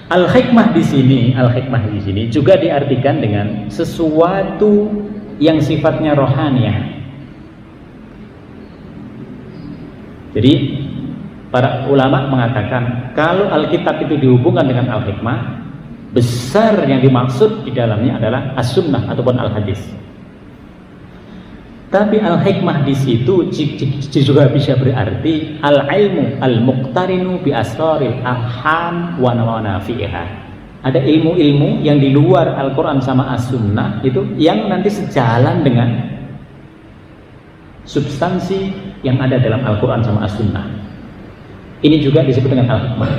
Al-hikmah di sini juga diartikan dengan sesuatu yang sifatnya rohaniah. Jadi para ulama mengatakan kalau Alkitab itu dihubungkan dengan al-hikmah, besar yang dimaksud di dalamnya adalah as-sunnah ataupun al-hadis. Tapi al-hikmah di situ juga bisa berarti al-ilmu al-muqtarinu bi asraril arham wa nawafiha. Ada ilmu-ilmu yang di luar Al-Quran sama as-sunnah itu yang nanti sejalan dengan substansi yang ada dalam Al-Quran sama as-sunnah. Ini juga disebut dengan al-hikmah.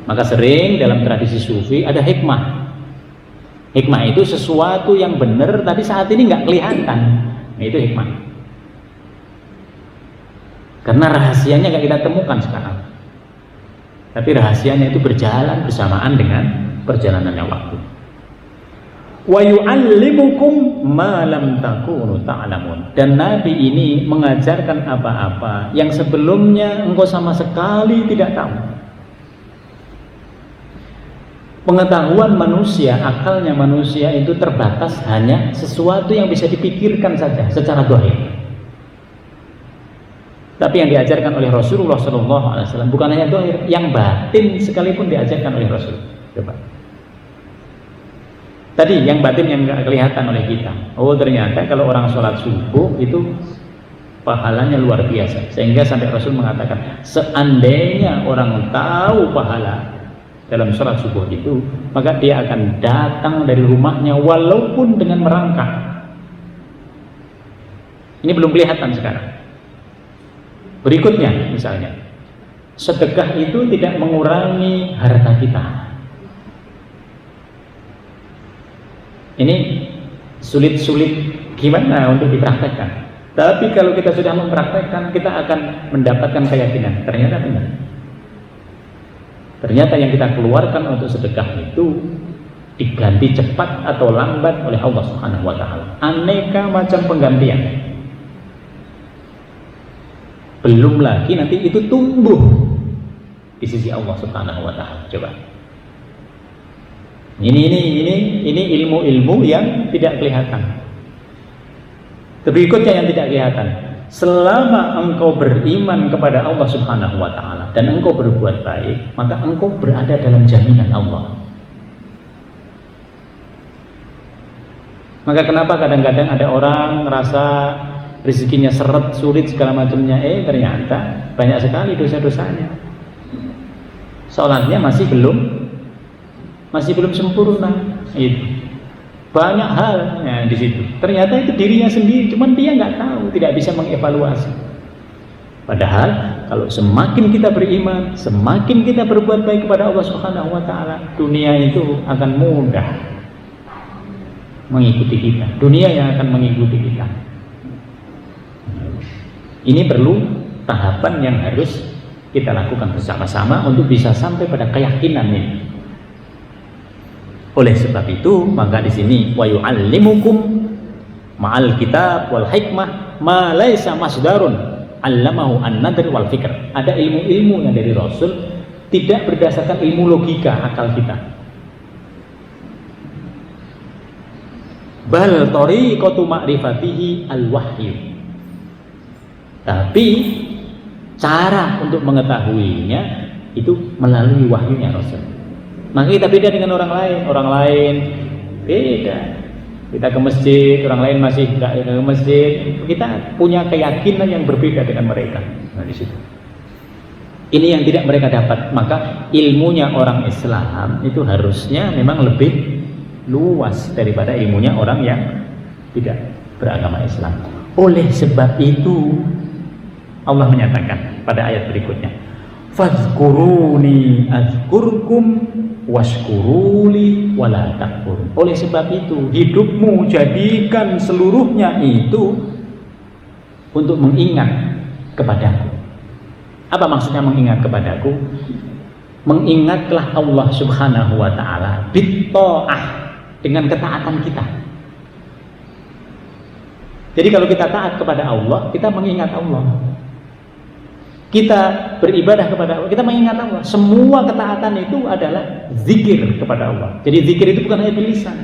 Maka sering dalam tradisi sufi ada hikmah. Hikmah itu sesuatu yang benar tapi saat ini nggak kelihatan. Nah, itu hikmah. Karena rahasianya nggak kita temukan sekarang. Tapi rahasianya itu berjalan bersamaan dengan perjalanannya waktu. Wa yu'allimukum ma lam takunu ta'lamun. Dan Nabi ini mengajarkan apa-apa yang sebelumnya engkau sama sekali tidak tahu. Pengetahuan manusia, akalnya manusia itu terbatas hanya sesuatu yang bisa dipikirkan saja secara zahir. Tapi yang diajarkan oleh Rasulullah SAW bukan hanya zahir, yang batin sekalipun diajarkan oleh Rasul. Coba. Tadi yang batin yang nggak kelihatan oleh kita. Oh ternyata kalau orang sholat subuh itu pahalanya luar biasa. Sehingga sampai Rasul mengatakan, seandainya orang tahu pahala dalam sholat subuh itu, maka dia akan datang dari rumahnya walaupun dengan merangkak. Ini belum kelihatan sekarang. Berikutnya misalnya, sedekah itu tidak mengurangi harta kita. Ini sulit-sulit gimana untuk dipraktekkan. Tapi kalau kita sudah mempraktekkan, kita akan mendapatkan keyakinan. Ternyata benar. Ternyata yang kita keluarkan untuk sedekah itu diganti cepat atau lambat oleh Allah Subhanahu wa taala. Aneka macam penggantian. Belum lagi nanti itu tumbuh di sisi Allah Subhanahu wa taala. Coba. Ini ilmu-ilmu yang tidak kelihatan. Berikutnya yang tidak kelihatan. Selama engkau beriman kepada Allah Subhanahu wa taala dan engkau berbuat baik, maka engkau berada dalam jaminan Allah. Maka kenapa kadang-kadang ada orang ngerasa rezekinya seret, sulit segala macamnya, ternyata banyak sekali dosa-dosanya. Salatnya masih belum sempurna. Itu banyak hal di situ. Ternyata itu dirinya sendiri, cuman dia nggak tahu, tidak bisa mengevaluasi. Padahal kalau semakin kita beriman, semakin kita berbuat baik kepada Allah Subhanahu wa taala, dunia itu akan mudah mengikuti kita. Dunia yang akan mengikuti kita. Ini perlu tahapan yang harus kita lakukan bersama-sama untuk bisa sampai pada keyakinan ini. Oleh sebab itu, maka di sini wa yu'allimukum ma'al kitab wal hikmah ma laisa masdarun 'allamahu an-nadr wal fikr. Ada ilmu-ilmu yang dari Rasul tidak berdasarkan ilmu logika akal kita. Bal tariqatu ma'rifatihi al-wahyu. Tapi cara untuk mengetahuinya itu melalui wahyunya Rasul. Maka kita beda dengan orang lain beda. Kita ke masjid, orang lain masih tidak ke masjid. Kita punya keyakinan yang berbeda dengan mereka. Nah, di situ. Ini yang tidak mereka dapat. Maka ilmunya orang Islam itu harusnya memang lebih luas daripada ilmunya orang yang tidak beragama Islam. Oleh sebab itu Allah menyatakan pada ayat berikutnya, fadzkuruni azkurkum washkuruli wala takfurun. Oleh sebab itu hidupmu jadikan seluruhnya itu untuk mengingat kepadaku. Apa maksudnya mengingat kepadaku? Mengingatlah Allah Subhanahu wa taala bitta'ah, dengan ketaatan kita. Jadi kalau kita taat kepada Allah, kita mengingat Allah. Kita beribadah kepada Allah, kita mengingat Allah. Semua ketaatan itu adalah zikir kepada Allah. Jadi zikir itu bukan hanya di lisan.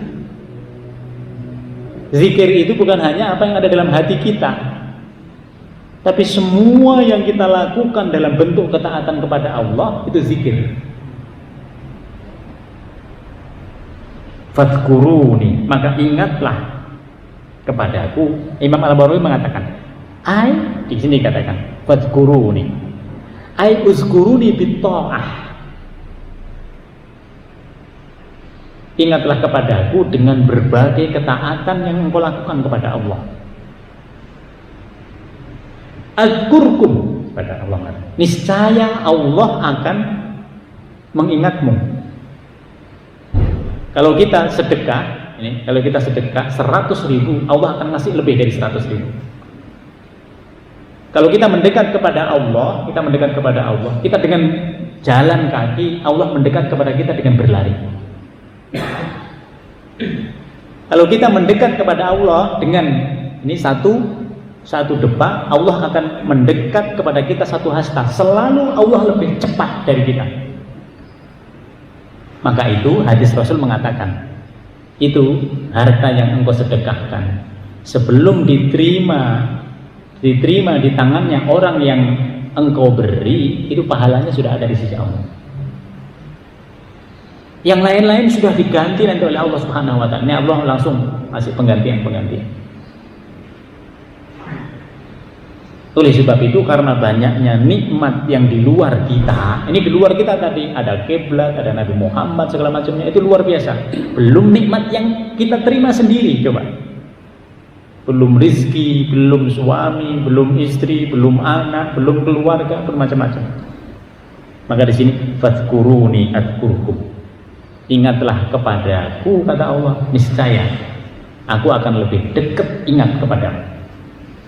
Zikir itu bukan hanya apa yang ada dalam hati kita, tapi semua yang kita lakukan dalam bentuk ketaatan kepada Allah itu zikir. Fadkuruni, maka ingatlah kepadaku. Imam Al-Barawi mengatakan, di sini katakan fadkuruni, ai uzkuruni bitta'ah. Ingatlah kepadaku dengan berbagai ketaatan yang engkau lakukan kepada Allah. Azkurkum, pada Allah, niscaya Allah akan mengingatmu. Kalau kita sedekah, kalau kita sedekah 100.000, Allah akan ngasih lebih dari 100.000. Kalau kita mendekat kepada Allah, kita dengan jalan kaki, Allah mendekat kepada kita dengan berlari. Kalau kita mendekat kepada Allah dengan ini satu depak, Allah akan mendekat kepada kita satu hasta. Selalu Allah lebih cepat dari kita. Maka itu hadis Rasul mengatakan, itu harta yang engkau sedekahkan sebelum diterima di tangannya orang yang engkau beri, itu pahalanya sudah ada di sisi Allah. Yang lain-lain sudah diganti nanti oleh Allah Subhanahu wa taala. Ini Allah langsung kasih penggantian. Oleh sebab itu, karena banyaknya nikmat yang di luar kita, ini di luar kita tadi ada kiblat, ada Nabi Muhammad segala macamnya, itu luar biasa. Belum nikmat yang kita terima sendiri, coba. Belum rizki, belum suami, belum istri, belum anak, belum keluarga, bermacam-macam. Maka di sini fadhkuruni adkurkum. Ingatlah kepadaku, kata Allah, niscaya aku akan lebih dekat ingat kepadamu.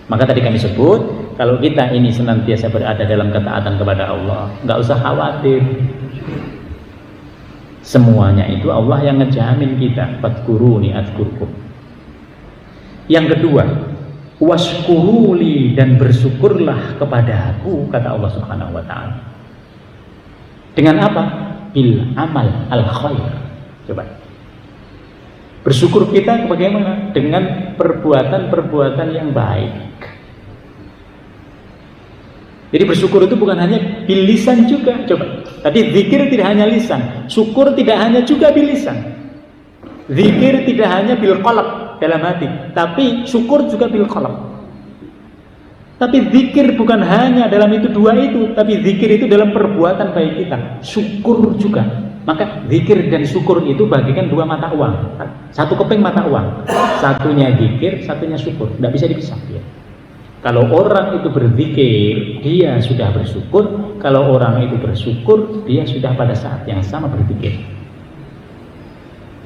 Maka tadi kami sebut, kalau kita ini senantiasa berada dalam ketaatan kepada Allah, nggak usah khawatir. Semuanya itu Allah yang ngejamin kita. Fadhkuruni adkurkum. Yang kedua, washkuruli, dan bersyukurlah kepada aku, kata Allah Subhanahu wa taala. Dengan apa? Bil amal al khair. Coba. Bersyukur kita bagaimana? Dengan perbuatan-perbuatan yang baik. Jadi bersyukur itu bukan hanya bil lisan juga. Coba. Tadi zikir tidak hanya lisan, syukur tidak hanya juga bil lisan. Zikir tidak hanya bil qalb, dalam hati, tapi syukur juga bil qalb. Tapi zikir bukan hanya dalam itu dua itu, tapi zikir itu dalam perbuatan baik kita, syukur juga. Maka zikir dan syukur itu bagikan dua mata uang, satu keping mata uang, satunya zikir, satunya syukur, tidak bisa dipisah ya. Kalau orang itu berzikir, dia sudah bersyukur. Kalau orang itu bersyukur, dia sudah pada saat yang sama berzikir.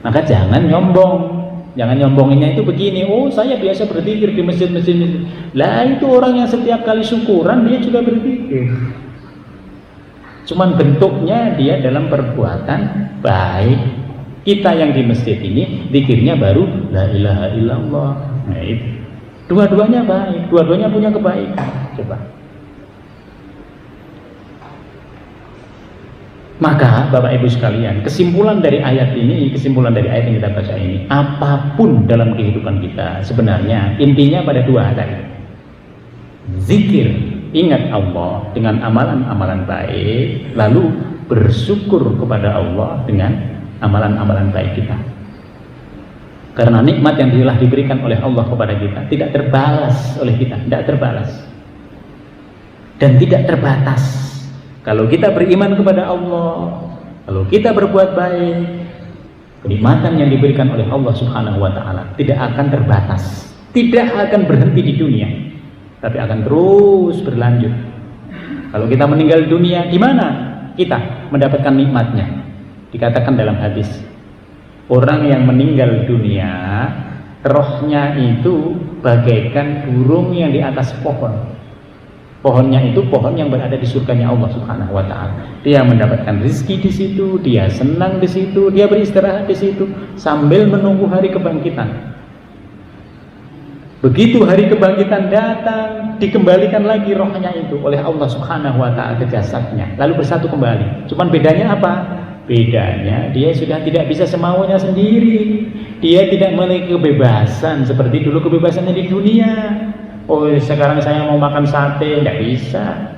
Maka jangan nyombong. Jangan nyombonginnya itu begini, oh saya biasa berzikir di masjid-masjid. Lah itu orang yang setiap kali syukuran dia juga berzikir. Cuman bentuknya dia dalam perbuatan baik. Kita yang di masjid ini zikirnya baru la ilaha illallah. Nah itu. Dua-duanya baik, dua-duanya punya kebaikan. Coba. Maka Bapak Ibu sekalian, kesimpulan dari ayat ini, kesimpulan dari ayat yang kita baca ini, apapun dalam kehidupan kita sebenarnya intinya pada dua tadi. Zikir, ingat Allah dengan amalan-amalan baik, lalu bersyukur kepada Allah dengan amalan-amalan baik kita. Karena nikmat yang telah diberikan oleh Allah kepada kita tidak terbalas oleh kita, tidak terbalas dan tidak terbatas. Kalau kita beriman kepada Allah, kalau kita berbuat baik, kenikmatan yang diberikan oleh Allah Subhanahu wa taala tidak akan terbatas, tidak akan berhenti di dunia, tapi akan terus berlanjut. Kalau kita meninggal dunia, di mana kita mendapatkan nikmatnya? Dikatakan dalam hadis, orang yang meninggal dunia, rohnya itu bagaikan burung yang di atas pohon. Pohonnya itu pohon yang berada di surganya Allah Subhanahu wa taala. Dia mendapatkan rezeki di situ, dia senang di situ, dia beristirahat di situ sambil menunggu hari kebangkitan. Begitu hari kebangkitan datang, dikembalikan lagi rohnya itu oleh Allah Subhanahu wa taala ke jasadnya, lalu bersatu kembali. Cuman bedanya apa? Bedanya dia sudah tidak bisa semaunya sendiri. Dia tidak memiliki kebebasan seperti dulu kebebasannya di dunia. Oh sekarang saya mau makan sate, tidak bisa.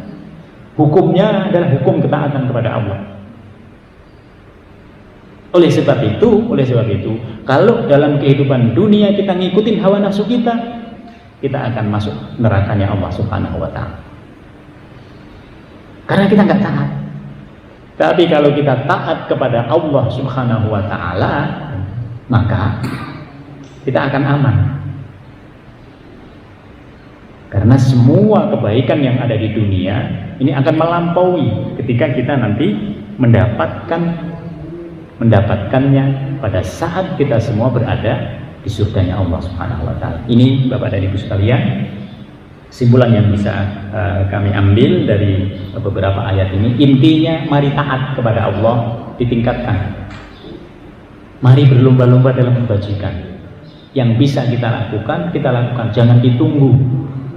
Hukumnya adalah hukum ketaatan kepada Allah. Oleh sebab itu, kalau dalam kehidupan dunia kita ngikutin hawa nafsu kita akan masuk nerakanya Allah Subhanahu wa taala. Karena kita nggak taat. Tapi kalau kita taat kepada Allah Subhanahu wa taala, maka kita akan aman. Karena semua kebaikan yang ada di dunia ini akan melampaui ketika kita nanti mendapatkannya pada saat kita semua berada di surganya Allah Subhanahu wa taala. Ini Bapak dan Ibu sekalian, Kesimpulan yang bisa kami ambil dari beberapa ayat ini, intinya mari taat kepada Allah ditingkatkan. Mari berlomba-lomba dalam kebajikan. Yang bisa kita lakukan, jangan ditunggu.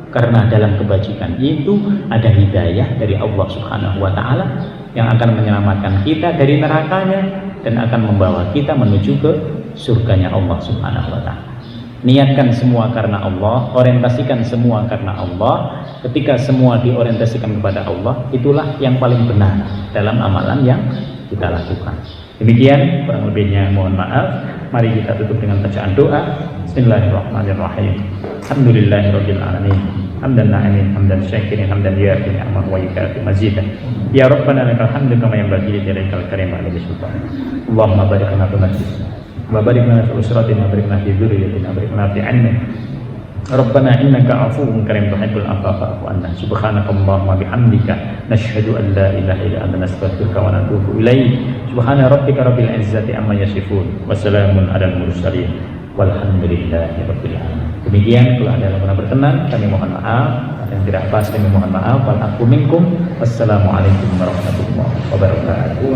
Karena dalam kebajikan itu ada hidayah dari Allah Subhanahu wa Ta'ala yang akan menyelamatkan kita dari nerakanya dan akan membawa kita menuju ke surganya Allah Subhanahu wa Ta'ala. Niatkan semua karena Allah, orientasikan semua karena Allah. Ketika semua diorientasikan kepada Allah, itulah yang paling benar dalam amalan yang kita lakukan. Demikian kurang lebihnya, mohon maaf. Mari kita tutup dengan bacaan doa. Bismillahirrahmanirrahim. Alhamdulillahirabbil alamin. Hamdan na'imin, hamdan syakirin, hamdan yafi ni'mah wa yukafi mazidah. Ya Rabbana lakal hamdu kama yanbaghi li jalalika al-karim wa li sultan. Allahumma barik lana fi masjidina wa barik lana fi usratina wa barik lana fi dzurriyyatina wa barik lana fi 'ilmina. Rabbana innaka 'afuwwun karim tuhibbul 'afwa fa'fu 'anna. Subhanakallahumma bihamdika nashhadu an la ilaha illa anta nastaghfiruka wa natubu ilaik. Subhana rabbika rabbil 'izzati amma yasifun wa salamun 'alal mursalin walhamdulillahi rabbil alamin. Demikian, kalau ada yang pernah berkenan kami mohon maaf, yang tidak pas kami mohon maaf. Wal aqu minkum. Wassalamualaikum warahmatullahi wabarakatuh.